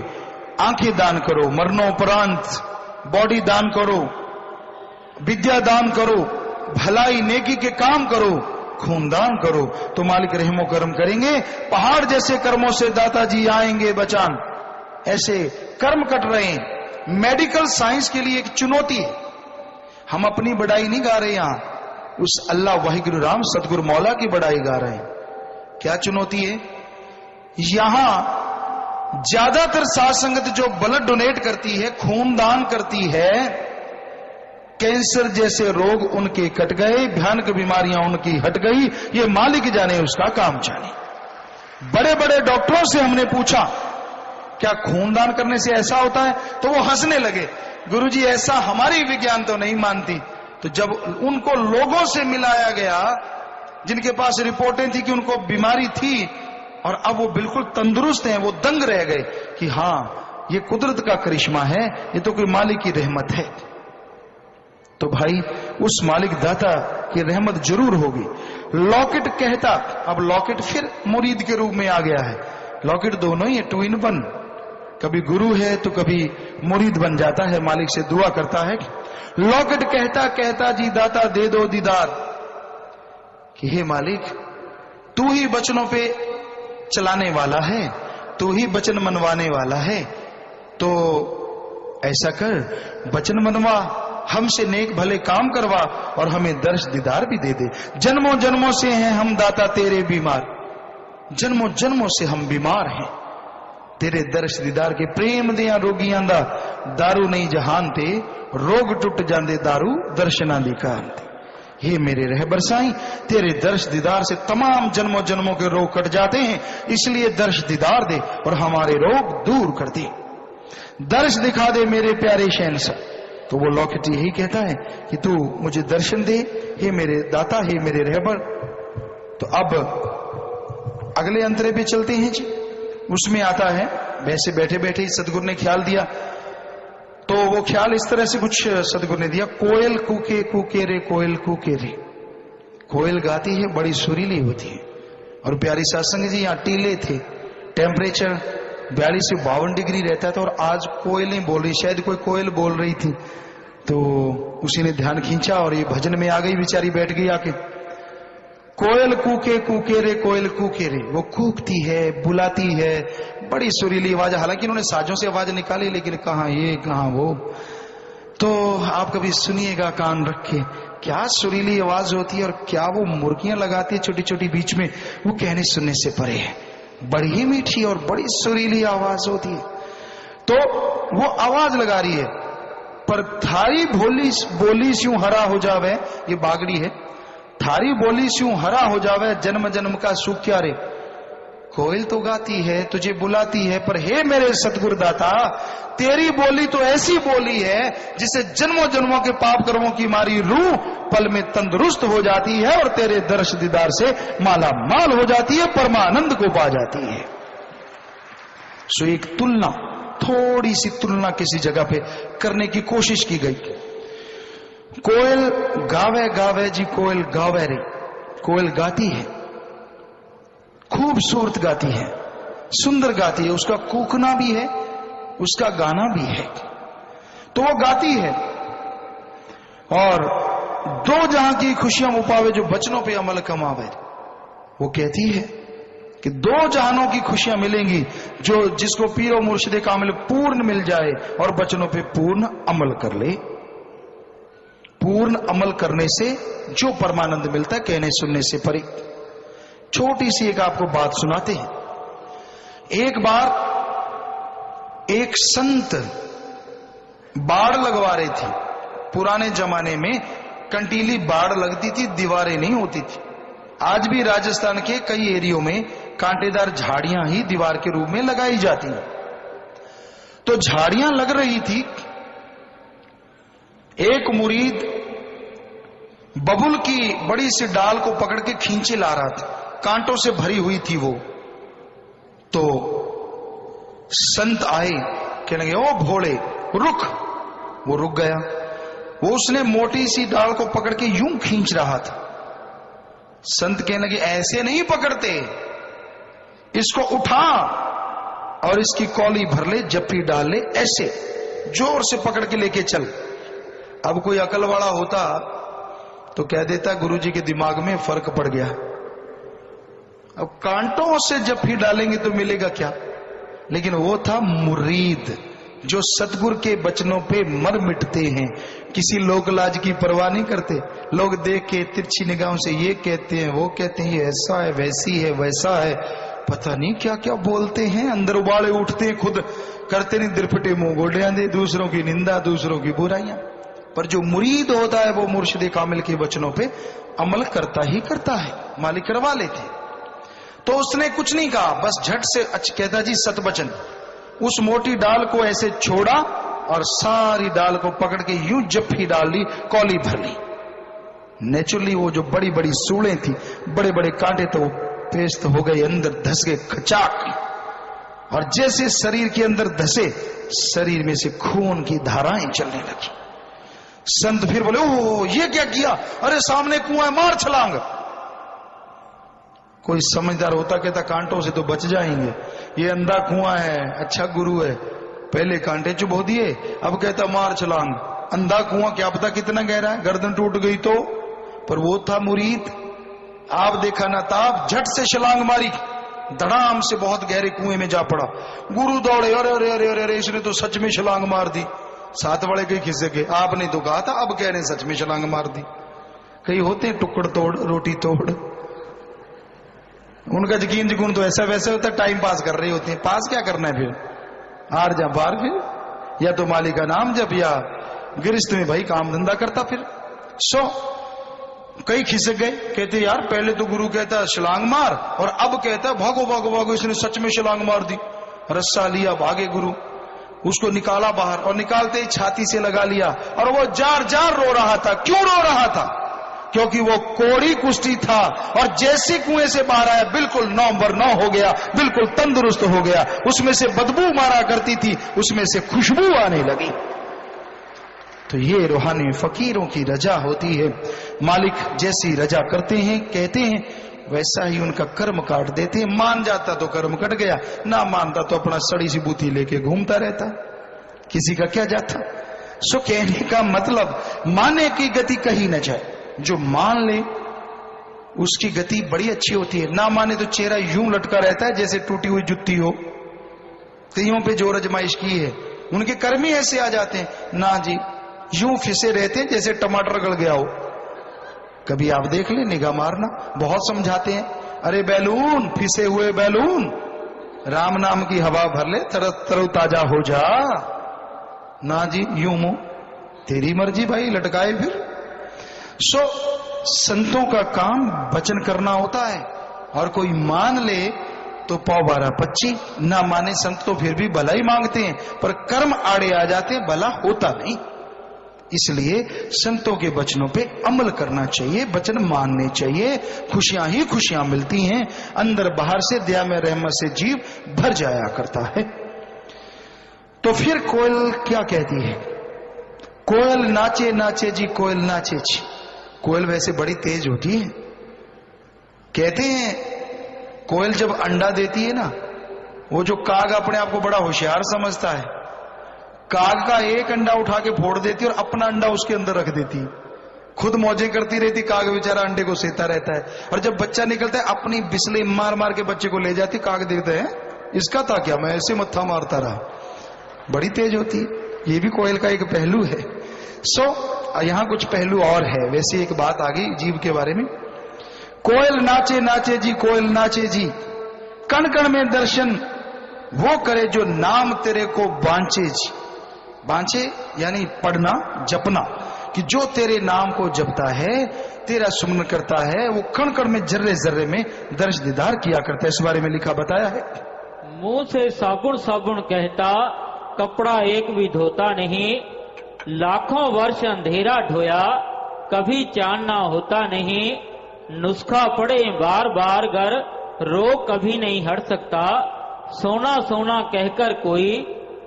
आंखें दान करो, मरणोपरांत बॉडी दान करो, विद्या दान करो, भलाई नेकी के काम करो, खूनदान करो, तो मालिक रहमो करम करेंगे। पहाड़ जैसे कर्मों से दाता जी आएंगे बचान। ऐसे कर्म कट रहे हैं। मेडिकल साइंस के लिए एक चुनौती है। हम अपनी बड़ाई नहीं गा रहे, यहां उस अल्लाह वाहिगुरु राम सतगुरु मौला की बड़ाई गा रहे हैं। क्या चुनौती है? यहां ज्यादातर साध संगत जो ब्लड डोनेट करती है, खूनदान करती है, कैंसर जैसे रोग उनके कट गए, भयानक बीमारियां उनकी हट गई, ये मालिक जाने उसका काम जाने। बड़े बड़े डॉक्टरों से हमने पूछा क्या खूनदान करने से ऐसा होता है, तो वो हंसने लगे, गुरुजी ऐसा हमारी विज्ञान तो नहीं मानती। तो जब उनको लोगों से मिलाया गया जिनके पास रिपोर्टें थी कि उनको बीमारी थी और अब वो बिल्कुल तंदुरुस्त हैं, वो दंग रह गए कि हाँ ये कुदरत का करिश्मा है, ये तो कोई मालिक की रहमत है। तो भाई उस मालिक दाता की रहमत जरूर होगी। लॉकेट कहता, अब लॉकेट फिर मुरीद के रूप में आ गया है। लॉकेट दोनों ही है, 2 in 1, कभी गुरु है तो कभी मुरीद बन जाता है, मालिक से दुआ करता है। लॉकेट कहता जी दाता दे दो दीदार, कि हे मालिक तू ही बचनों पे चलाने वाला है, तू ही बचन मनवाने वाला है, तो ऐसा कर बचन मनवा, हमसे नेक भले काम करवा और हमें दर्श दीदार भी दे दे। जन्मों जन्मों से हैं हम दाता तेरे बीमार, जन्मों जन्मों से हम बीमार हैं, तेरे दर्श दीदार के प्रेम दिया रोगियां दा, दारू नहीं जहान ते, रोग टुट जांदे दारू दर्शना दी कांते। हे मेरे रहबर साईं, तेरे दर्श दीदार से तमाम जन्मों जन्मों के रोग कट जाते हैं, इसलिए दर्श दीदार दे और हमारे रोग दूर कर दे, दर्श दिखा दे मेरे प्यारे शहंशाह। तो वो लॉकेट यही कहता है कि तू मुझे दर्शन दे, हे मेरे दाता, हे मेरे रहबर। तो अब अगले अंतरे पे चलते हैं जी। उसमें आता है, वैसे बैठे बैठे ही सदगुरु ने ख्याल दिया, तो वो ख्याल इस तरह से कुछ सदगुरु ने दिया, कोयल कूके कूके रे, कोयल कूके रे। कोयल गाती है, बड़ी सुरीली होती है। और प्यारी सत्संग जी यहाँ टीले थे, टेम्परेचर 42 से 52 डिग्री रहता था और आज कोयल नहीं बोल रही, शायद कोई कोयल बोल रही थी, तो उसी ने ध्यान खींचा और ये भजन में आ गई, बेचारी बैठ गई आके। कोयल कूके कूके रे, कोयल कूके रे, वो कूकती है, बुलाती है, बड़ी सुरीली आवाज। हालांकि इन्होंने साजों से आवाज निकाली, लेकिन कहाँ ये कहाँ वो। तो आप कभी सुनिएगा कान रख के, क्या सुरीली आवाज होती है और क्या वो मुर्गियां लगाती है छोटी छोटी बीच में, वो कहने सुनने से परे है। बड़ी मीठी और बड़ी सुरीली आवाज होती है। तो वो आवाज लगा रही है, पर थारी बोली स्यूं हरा हो जावे, ये बागड़ी है, थारी बोली स्यूं हरा हो जावे, जन्म जन्म का सुख क्या रे। कोयल तो गाती है, तुझे बुलाती है, पर हे मेरे सतगुरु दाता, तेरी बोली तो ऐसी बोली है जिसे जन्मों जन्मों के पाप कर्मों की मारी रूह पल में तंदुरुस्त हो जाती है और तेरे दर्श दीदार से माला माल हो जाती है, परमानंद को पा जाती है। सो एक तुलना, थोड़ी सी तुलना किसी जगह पे करने की कोशिश की गई। कोयल गावे गावे जी, कोयल गावे रे, कोयल गाती है, खूबसूरत गाती है, सुंदर गाती है, उसका कूकना भी है, उसका गाना भी है। तो वो गाती है और दो जहां की खुशियां मुपावे जो बचनों पे अमल कमावे। वो कहती है कि दो जहानों की खुशियां मिलेंगी जो जिसको पीर और मुर्शिद कामिल पूर्ण मिल जाए और बचनों पे पूर्ण अमल कर ले। पूर्ण अमल करने से जो परमानंद मिलता है कहने सुनने से परे। छोटी सी एक आपको बात सुनाते हैं। एक बार एक संत बाड़ लगवा रहे थे। पुराने जमाने में कंटीली बाड़ लगती थी, दीवारें नहीं होती थी। आज भी राजस्थान के कई एरियो में कांटेदार झाड़ियां ही दीवार के रूप में लगाई जाती हैं। तो झाड़ियां लग रही थी। एक मुरीद बबुल की बड़ी सी डाल को पकड़ के खींचे ला रहा था, कांटों से भरी हुई थी वो। तो संत आए, कहने लगे ओ भोले रुक। वो रुक गया। वो उसने मोटी सी डाल को पकड़ के यूं खींच रहा था। संत कहने लगे ऐसे नहीं पकड़ते, इसको उठा और इसकी कौली भर ले, जप्पी डाल ले, ऐसे जोर से पकड़ के लेके चल। अब कोई अकल वाला होता तो कह देता गुरुजी के दिमाग में फर्क पड़ गया। अब कांटों से जप्पी डालेंगे तो मिलेगा क्या। लेकिन वो था मुरीद जो सतगुरु के बचनों पे मर मिटते हैं, किसी लोक लाज की परवाह नहीं करते। लोग देख के तिरछी निगाहों से ये कहते हैं वो कहते हैं, ये ऐसा है वैसी है वैसा है, पता नहीं क्या क्या बोलते हैं। अंदर उबाले उठते हैं, खुद करते नहीं, दिरफटे मुंह गोलियां दे, दूसरों की निंदा दूसरों की बुराइयां। पर जो मुरीद होता है वो मुर्शिद कामिल के वचनों पे अमल करता ही करता है। मालिक करवा लेते। तो उसने कुछ नहीं कहा, बस झट से कहता जी सतवचन। उस मोटी डाल को ऐसे छोड़ा और सारी डाल को पकड़ के यूं जप्पी डाल ली, कौली भर ली। नेचुरली वो जो बड़ी बड़ी सूलें थी, बड़े बड़े कांटे, तो पेस्ट हो गए, अंदर धस गए खचाक। और जैसे शरीर के अंदर धसे, शरीर में से खून की धाराएं चलने लगी। संत फिर बोले ओ ये क्या किया, अरे सामने कुआं है, मार छलांग। कोई समझदार होता कहता कांटों से तो बच जाएंगे, ये अंधा कुआं है, अच्छा गुरु है, पहले कांटे चुभो दिए, अब कहता मार छलांग। अंधा कुआं क्या पता कितना गहरा है, गर्दन टूट गई तो। पर वो था मुरीद, आप देखा ना ताप, झट से छलांग मारी, धड़ाम से बहुत गहरे कुएं में जा पड़ा। गुरु दौड़े, अरे अरे अरे अरे, इसने तो सच में छलांग मार दी। साथ वाले कई खिस्से के, आपने तो कहा था, अब कह रहे सच में छलांग मार दी। कई होते हैं टुकड़ तोड़ रोटी तोड़, उनका यकीन जुगुन तो ऐसा वैसा होता है, टाइम पास कर रहे होते हैं। पास क्या करना है फिर, हार जा बार, फिर या तो मालिक का नाम जब, या गिरस्त में भाई काम धंधा करता। फिर कई खिसक गए, कहते यार पहले तो गुरु कहता छलांग मार और अब कहता भागो भागो भागो, इसने सच में छलांग मार दी। रस्सा लिया, भागे गुरु, उसको निकाला बाहर और निकालते ही छाती से लगा लिया। और वो जार जार रो रहा था। क्यों रो रहा था? क्योंकि वो कोड़ी कुश्ती था और जैसे कुएं से बाहर आया बिल्कुल 9/9 हो गया, बिल्कुल तंदुरुस्त हो गया। उसमें से बदबू मारा करती थी, उसमें से खुशबू आने लगी। तो ये रूहानी फकीरों की रजा होती है। मालिक जैसी रजा करते हैं, कहते हैं, वैसा ही उनका कर्म काट देते हैं। मान जाता तो कर्म कट गया, ना मानता तो अपना सड़ी सी बूथी लेके घूमता रहता, किसी का क्या जाता। सो कहने का मतलब, माने की गति कही न जाए। जो मान ले उसकी गति बड़ी अच्छी होती है, ना माने तो चेहरा यूं लटका रहता है जैसे टूटी हुई जुत्ती हो। कईयों पे जो आजमाइश की है, उनके कर्म ही ऐसे आ जाते हैं। ना जी, यूं फिसे रहते हैं जैसे टमाटर गल गया हो। कभी आप देख ले, निगाह मारना, बहुत समझाते हैं, अरे बैलून, फिसे हुए बैलून, राम नाम की हवा भर ले, तरो ताजा हो जा। ना जी, यूं मुंह, तेरी मर्जी भाई, लटकाए फिर। सो संतों का काम वचन करना होता है, और कोई मान ले तो 12-25, ना माने संत तो फिर भी भला ही मांगते हैं, पर कर्म आड़े आ जाते हैं, भला होता नहीं। इसलिए संतों के वचनों पे अमल करना चाहिए, वचन मानने चाहिए। खुशियां ही खुशियां मिलती हैं, अंदर बाहर से दया में रहमत से जीव भर जाया करता है। तो फिर कोयल क्या कहती है? कोयल नाचे नाचे जी, कोयल नाचे जी। कोयल वैसे बड़ी तेज होती है। कहते हैं कोयल जब अंडा देती है ना, वो जो काग अपने आप को बड़ा होशियार समझता है, काग का एक अंडा उठा के फोड़ देती है और अपना अंडा उसके अंदर रख देती है। खुद मौजें करती रहती, काग बेचारा अंडे को सेता रहता है, और जब बच्चा निकलता है अपनी बिस्ले मार मार के बच्चे को ले जाती, काग देखते हैं इसका था क्या, मैं ऐसे मत्था मारता रहा। बड़ी तेज होती है, ये भी कोयल का एक पहलू है। यहाँ कुछ पहलू और है। वैसे एक बात आ गई जीव के बारे में। कोयल नाचे नाचे जी, कोयल नाचे जी, कण कण में दर्शन वो करे जो नाम तेरे को बांचे जी। बांचे यानी पढ़ना, जपना, कि जो तेरे नाम को जपता है, तेरा सुमन करता है, वो कण कण में जर्रे जर्रे में दर्श दीदार किया करता है। इस बारे में लिखा बताया है। मुंह से साबुन साबुन कहता, कपड़ा एक भी धोता नहीं, लाखों वर्ष अंधेरा ढोया, कभी चांद ना होता नहीं, नुस्खा पड़े बार बार गर, रोग कभी नहीं हट सकता, सोना सोना कहकर कोई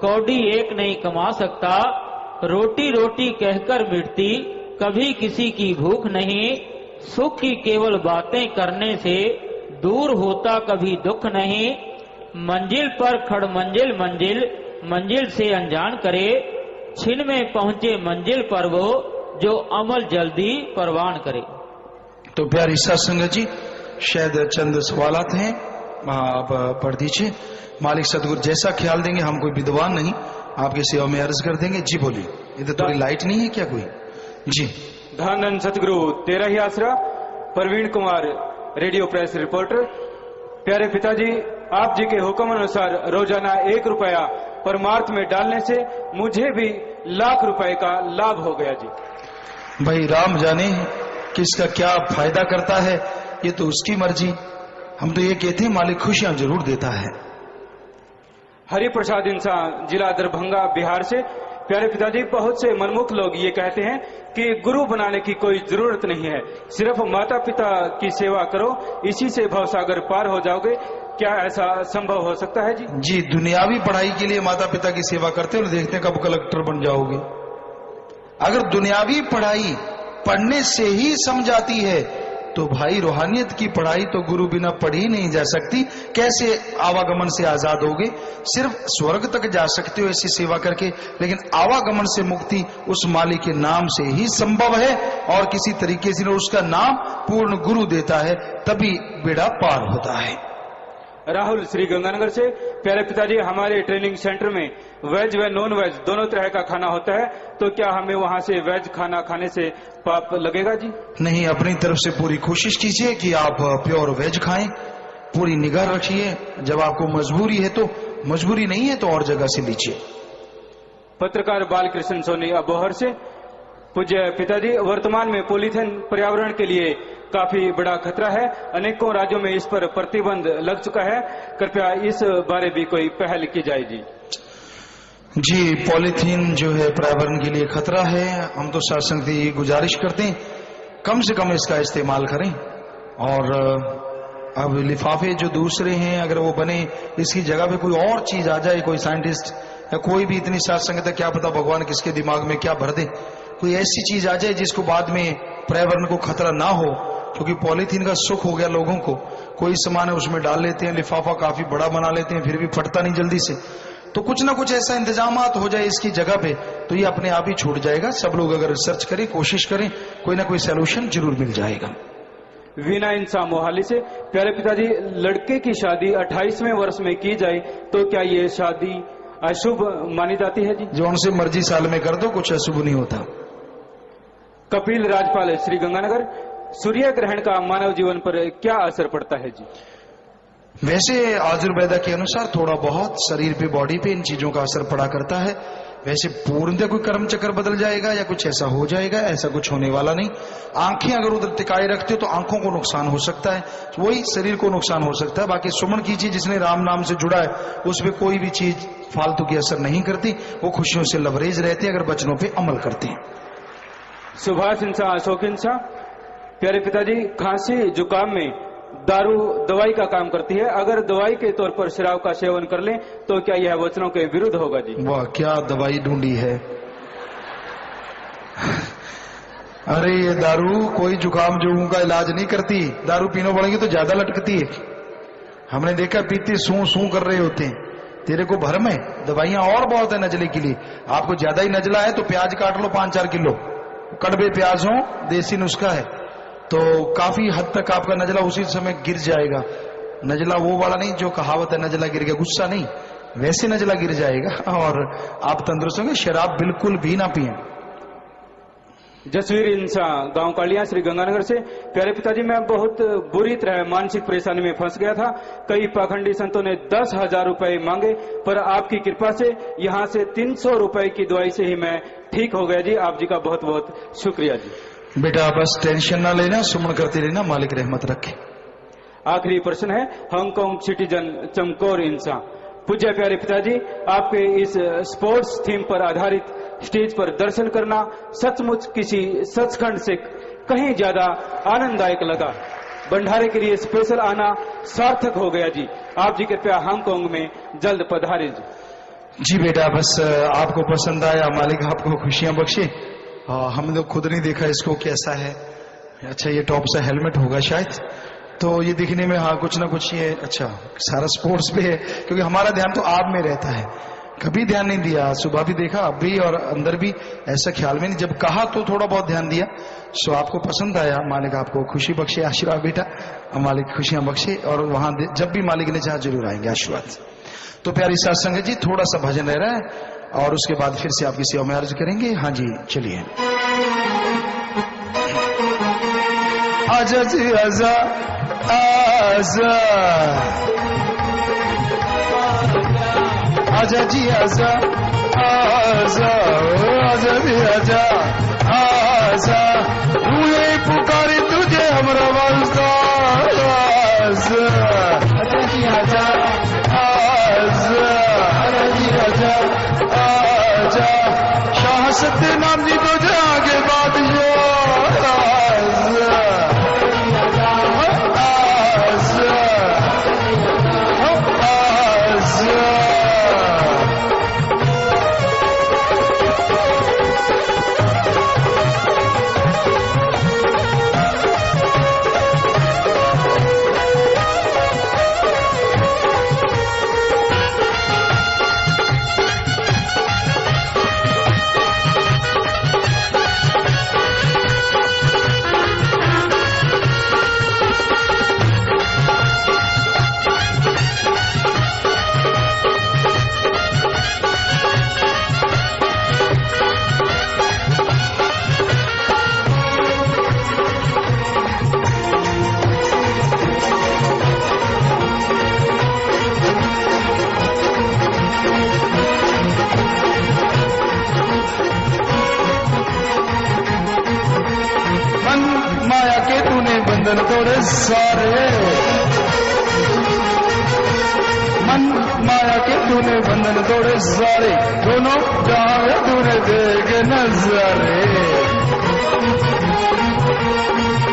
कौड़ी एक नहीं कमा सकता, रोटी रोटी कहकर मिटती कभी किसी की भूख नहीं, सुख की केवल बातें करने से दूर होता कभी दुख नहीं, मंजिल पर खड़ मंजिल मंजिल, मंजिल से अनजान करे, छिन में पहुंचे मंजिल पर वो जो अमल जल्दी परवान करे। तो प्यारी साथ संगत जी, शायद चंद सवालात हैं, आप पढ़ दीजिए। मालिक सदगुरु जैसा ख्याल देंगे, हम कोई विद्वान नहीं, आपकी सेवा में अर्ज कर देंगे। जी बोलिए। इधर थोड़ी लाइट नहीं है क्या कोई? जी। धन धन सतगुरु तेरा ही आसरा। Praveen Kumar, radio press reporter. प्यारे पिताजी, आप जी के हुक्म अनुसार रोजाना 1 रुपया परमार्थ में डालने से मुझे भी लाख रुपए का लाभ हो गया जी। भाई राम जाने किसका क्या फायदा करता है, ये तो उसकी मर्जी। हम तो ये कहते हैं मालिक खुशियां जरूर देता है। हरि प्रसाद इंसान, जिला दरभंगा, बिहार से। प्यारे पिताजी, बहुत से मनमुख लोग ये कहते हैं कि गुरु बनाने की कोई जरूरत नहीं है, सिर्फ माता पिता की सेवा करो, इसी से भवसागर पार हो जाओगे। क्या ऐसा संभव हो सकता है जी? जी, दुनियावी पढ़ाई के लिए माता पिता की सेवा करते हैं और देखते हैं कब कलेक्टर बन जाओगे। अगर दुनियावी पढ़ाई पढ़ने से ही समझाती है तो भाई रूहानियत की पढ़ाई तो गुरु बिना पढ़ी नहीं जा सकती। कैसे आवागमन से आजाद होगे? सिर्फ स्वर्ग तक जा सकते हो ऐसी सेवा करके, लेकिन आवागमन से मुक्ति उस मालिक के नाम से ही संभव है, और किसी तरीके से उसका नाम पूर्ण गुरु देता है, तभी बेड़ा पार होता है। राहुल, श्री गंगानगर से। प्यारे पिताजी, हमारे ट्रेनिंग सेंटर में वेज व नॉन वेज दोनों तरह का खाना होता है, तो क्या हमें वहां से वेज खाना खाने से पाप लगेगा जी? नहीं, अपनी तरफ से पूरी कोशिश कीजिए कि आप प्योर वेज खाएं, पूरी निगाह रखिए। जब आपको मजबूरी है तो, मजबूरी नहीं है तो और जगह से लीजिए। पत्रकार बालकृष्ण सोनी, अबोहर से। पूज्य पिताजी, वर्तमान में पॉलीथीन पर्यावरण के लिए काफी बड़ा खतरा है, अनेकों राज्यों में इस पर प्रतिबंध लग चुका है, कृपया इस बारे भी कोई पहल की जाए जी। जी, पॉलीथीन जो है पर्यावरण के लिए खतरा है। हम तो शासन की गुजारिश करते हैं कम से कम इसका इस्तेमाल करें, और अब लिफाफे जो दूसरे हैं अगर वो बने, इसकी जगह पे कोई और चीज आ जाए, कोई साइंटिस्ट या कोई भी, इतनी साथ संगत है, क्या पता भगवान किसके दिमाग में क्या भर दे, कोई ऐसी चीज आ जाए जिसको बाद में पर्यावरण को खतरा ना हो। क्योंकि पॉलीथीन का सुख हो गया लोगों को, कोई सामान है उसमें डाल लेते हैं, लिफाफा काफी बड़ा बना लेते हैं, फिर भी फटता नहीं जल्दी से। तो कुछ ना कुछ ऐसा इंतजाम हो जाए इसकी जगह पे, तो ये अपने आप ही छूट जाएगा। सब लोग अगर रिसर्च करें, कोशिश करें, कोई ना कोई सोल्यूशन जरूर मिल जाएगा। वीना इंसान, मोहाली से। प्यारे पिताजी, लड़के की शादी 28वें वर्ष में की जाए तो क्या ये शादी अशुभ मानी जाती है जी? जो उनसे मर्जी साल में कर दो, कुछ अशुभ नहीं होता। कपिल राजपाल, श्री गंगानगर। सूर्य ग्रहण का मानव जीवन पर क्या असर पड़ता है जी? वैसे आयुर्वेदा के अनुसार थोड़ा बहुत शरीर पे, बॉडी पे इन चीजों का असर पड़ा करता है। वैसे पूर्णतः कोई कर्म चक्र बदल जाएगा या कुछ ऐसा हो जाएगा, ऐसा कुछ होने वाला नहीं। आंखें अगर उधर टिकाए रखते हो तो आंखों को नुकसान हो सकता है, वही शरीर को नुकसान हो सकता है। बाकी सुमन कीजिए, जिसने राम नाम से जुड़ा है उस पर कोई भी चीज फालतू की असर नहीं करती, वो खुशियों से लबरेज रहते हैं अगर वचनों पर अमल करते हैं। सुभाष इंसान, अशोक इंसान। प्यारे पिताजी, खांसी जुकाम में दारू दवाई का काम करती है, अगर दवाई के तौर पर शराब का सेवन कर लें तो क्या यह वचनों के विरुद्ध होगा जी? वाह, क्या दवाई ढूंढी है। अरे ये दारू कोई जुकाम जोगों का इलाज नहीं करती, दारू पीनो पड़ेगी तो ज्यादा लटकती है। हमने देखा पीते सू सू कर रहे होते हैं। तेरे को भरम है, दवाइयां और बहुत है नजले के लिए। आपको ज्यादा ही नजला है तो प्याज काट लो 5-4 किलो, कड़वे प्याज हो, देसी नुस्खा है, तो काफी हद तक आपका नजला उसी समय गिर जाएगा। नजला वो वाला नहीं जो कहावत है नजला गिर गया, गुस्सा नहीं, वैसे नजला गिर जाएगा और आप तंदुरुस्त होंगे। शराब बिल्कुल भी ना पिए। जसवीर इंसान, गांव कालिया, श्री गंगानगर से। प्यारे पिताजी, मैं बहुत बुरी तरह मानसिक परेशानी में फंस गया था। कई पाखंडी संतों ने 10,000 रुपए मांगे, पर आपकी कृपा से यहाँ से 300 रुपए की दवाई से ही मैं ठीक हो गया जी। आप जी का बहुत बहुत शुक्रिया जी। बेटा बस टेंशन ना लेना, सुमन करते रहना, मालिक रहमत रखे। आखिरी प्रश्न है हांगकांग सिटीजन चमकोर इंसान। पूज्य प्यारे पिताजी, आपके इस स्पोर्ट्स थीम पर आधारित स्टेज पर दर्शन करना सचमुच किसी सचखंड से कहीं ज्यादा आनंददायक लगा। भंडारे के लिए स्पेशल आना सार्थक हो गया जी। आप जी कृपया हांगकांग में जल्द पधारे जी। जी बेटा, बस आपको पसंद आया, मालिक आपको खुशियां बख्शे। हमने तो खुद नहीं देखा इसको कैसा है। अच्छा, ये टॉप सा हेलमेट होगा शायद, तो ये दिखने में हाँ कुछ ना कुछ ये अच्छा सारा स्पोर्ट्स पे है, क्योंकि हमारा ध्यान तो आप में रहता है। कभी ध्यान नहीं दिया, सुबह भी देखा, अब भी और अंदर भी ऐसा ख्याल में नहीं, जब कहा तो थोड़ा बहुत ध्यान दिया। सो आपको पसंद आया, मालिक आपको खुशी बख्शे, आशीर्वाद बेटा, मालिक खुशियां बख्शे। और वहां जब भी मालिक ने चाहा जरूर आएंगे, आशीर्वाद। तो प्यारी साथ संगत जी, थोड़ा सा भजन रह रहा है और उसके बाद फिर से आपकी सेवा में अर्ज करेंगे। हाँ जी, चलिए। आजा जी आजा आजा, आजा जी आजा आजा, आजा जी आजा आजा, रूहे पुकारे तुझे हमरा वास्ता, आजा जी आजा आजा, आजा जी आजा आजा, शाह सत्यनाम जी तुझे आगे बादशाह, आजा बंधन तोड़े सारे, मन माया के तूने बंधन तोड़े सारे, दोनों जहां तूने देखे नजारे,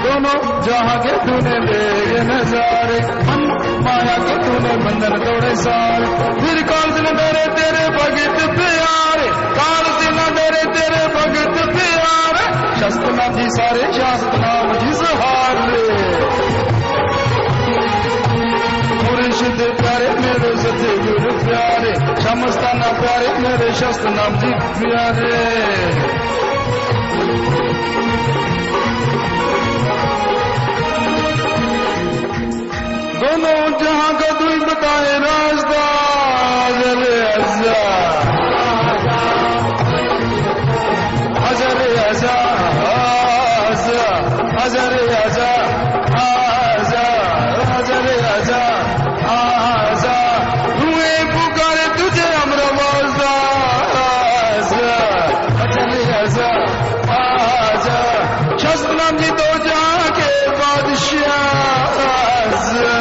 दोनों जहां के तूने देखे नजारे, मन माया के तूने बंधन तोड़े सारे। फिर काल से न डरे तेरे भगत प्यारे, काल से न डरे तेरे भगत प्यारे, शस्त्र नाम जी सारे, शास्त्र नाम जी सहारे, मुर्शिद प्यारे मेरे सतगुरु प्यारे, समस्ताना प्यारे मेरे शस्त्र नाम जी प्यारे। दोनों जहां का तू बताए रास्ता, अजरे आजा अजरे आजा आजा, अजरे आजा आजा, अजरे आजा आजा, हुए पुकारे तुझे हमरा वास्ता, आजा अजरे आजा आजा, शस्त्र नाम जी तो जाके बादशाह, आजा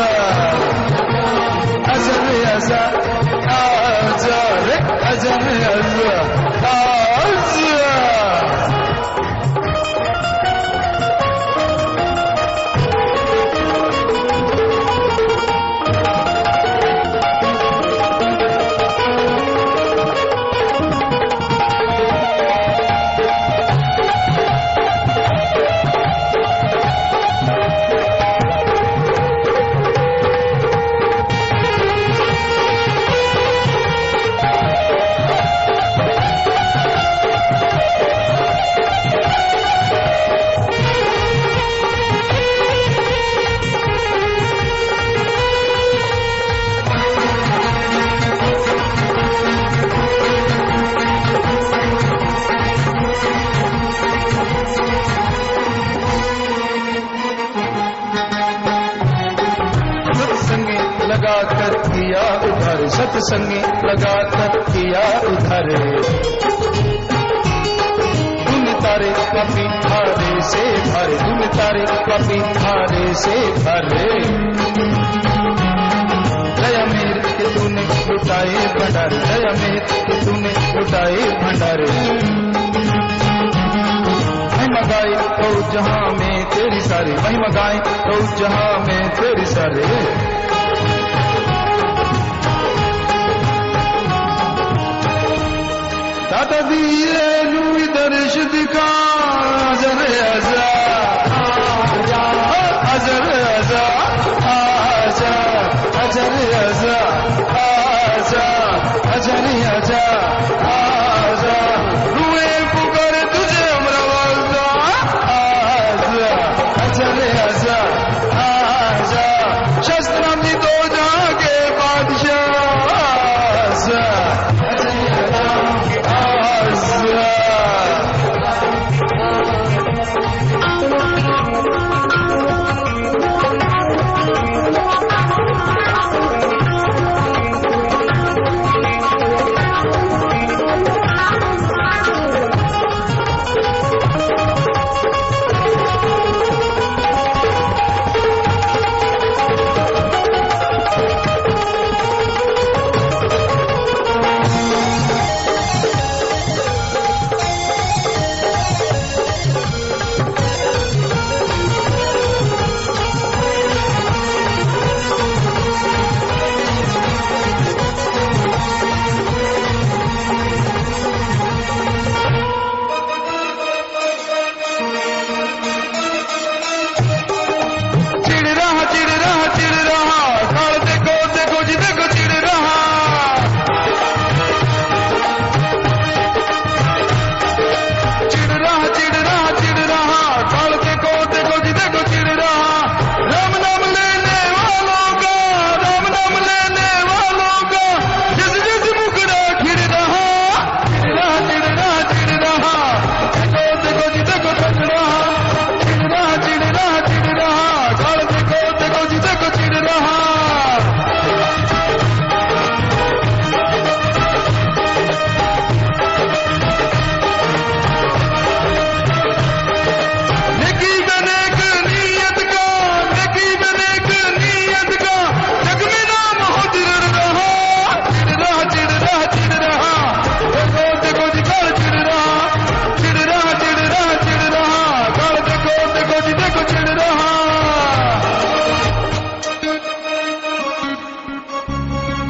लगा कर किया उधर, सत्संगी लगा कर किया उधर। धुन तारे कभी हारे से भरे, धुन तारे कभी हारे से भरे। दया मेर के तूने लुटाए भंडारे, दया मेर के तूने लुटाए भंडारे। महिमा गाए तो जहां में तेरी सारी, महिमा गाए तो जहां में तेरी सारे। दादा दिए लुई दर्श दिखा, अजर आजा अजर आजा आजा अजर आजा आजा अजर आजा आजा। रुए पुकार तुझे हमरा वाला आजा अजर आजा आजा। शस्त्रम जी तो जाके बादशाह आजा अजर आजा।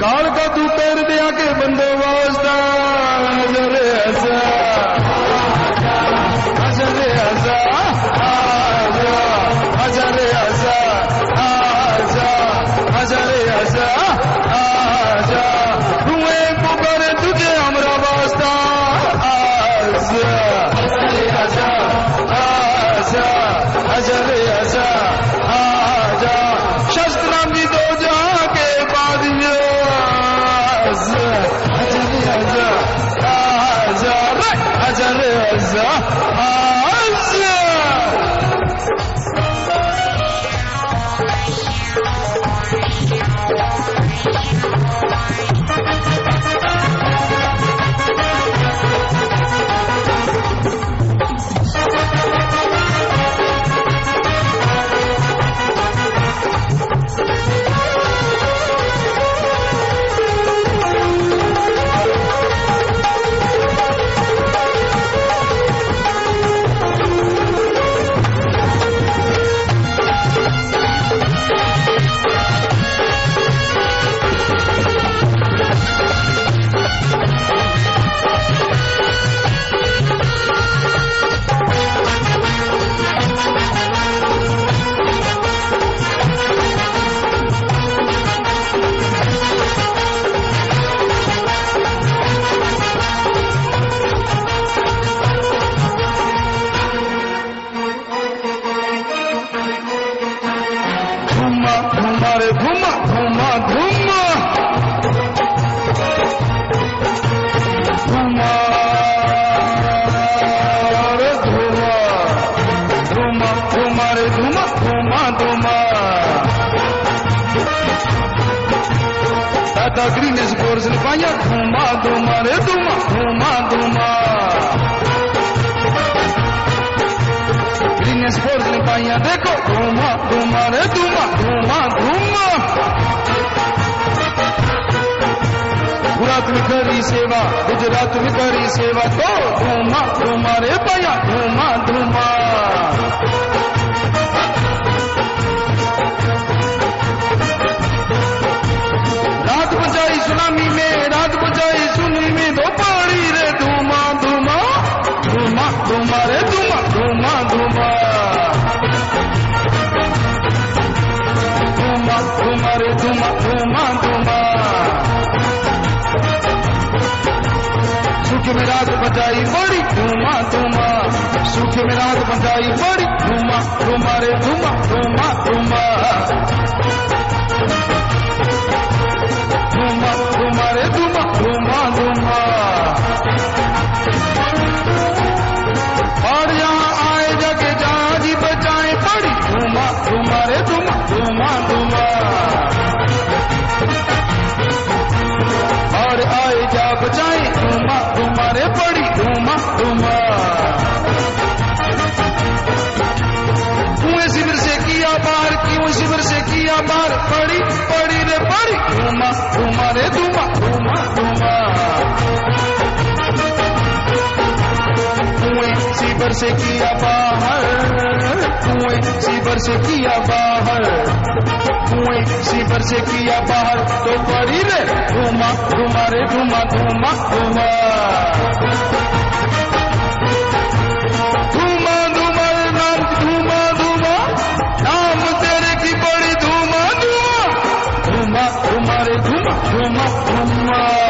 गाल का तू कर दिया के बंदोबस्त अजरे हजा अजरे हजा आजा अजरे हजा आजा अजरे हजा आजा। रुए पुकार तुझे हमरा वास्ता आजा अजरे हजा आजा अजरे हजा आजा। शस्त्र भी दो जाके बाद राधा ग्रीन स्पोर्ट्स ने पाया धूमा धूमा रे धूमा धूमा धूमा ग्रीन स्पोर्ट्स ने पाया देखो धूमा धूमा रे धूमा धूमा धूमा गुजरात में करी सेवा गुजरात में करी सेवा तो धूमा धूमा रे पाया धूमा धूमा रात बजाई सुनामी में रात बजाई सुनामी में दो पानी रे धूमा धूमा धूमा धूमा रे धूमा धूमा धूमा धूमा धूमा रे धूमा धूमा धूमा सुख में रात बजाई बड़ी धूमा धूमा सुख में रात बजाई बड़ी धूमा धूमा रे धूमा धूमा धूमा धूमा धूमा रे धूमा धूमा धूमा और यहाँ आए जगे जहाँ जी बजाए बड़ी धूमा धूमा रे धूमा धूमा धूमा और आए जा बजाए धूमा धूमा रे बड़ी धूमा धूमा कुएं शिविर से किया बाहर क्यों शिविर से किया बाहर पड़ी पड़ी रे पड़ी धूमा धूमा रे धूमा धूमा धूमा कुएं शिविर से किया बाहर कुएं शिविर से किया बाहर कुएं शिविर से किया बाहर तो पड़ी रे धूमा धूमा रे धूमा धूमा धूमा धूमा धूमा रे नाम धूमा धूमा नाम तेरे की बड़ी धूमा धूमा धूमा धूमा रे धूमा धूमा धूमा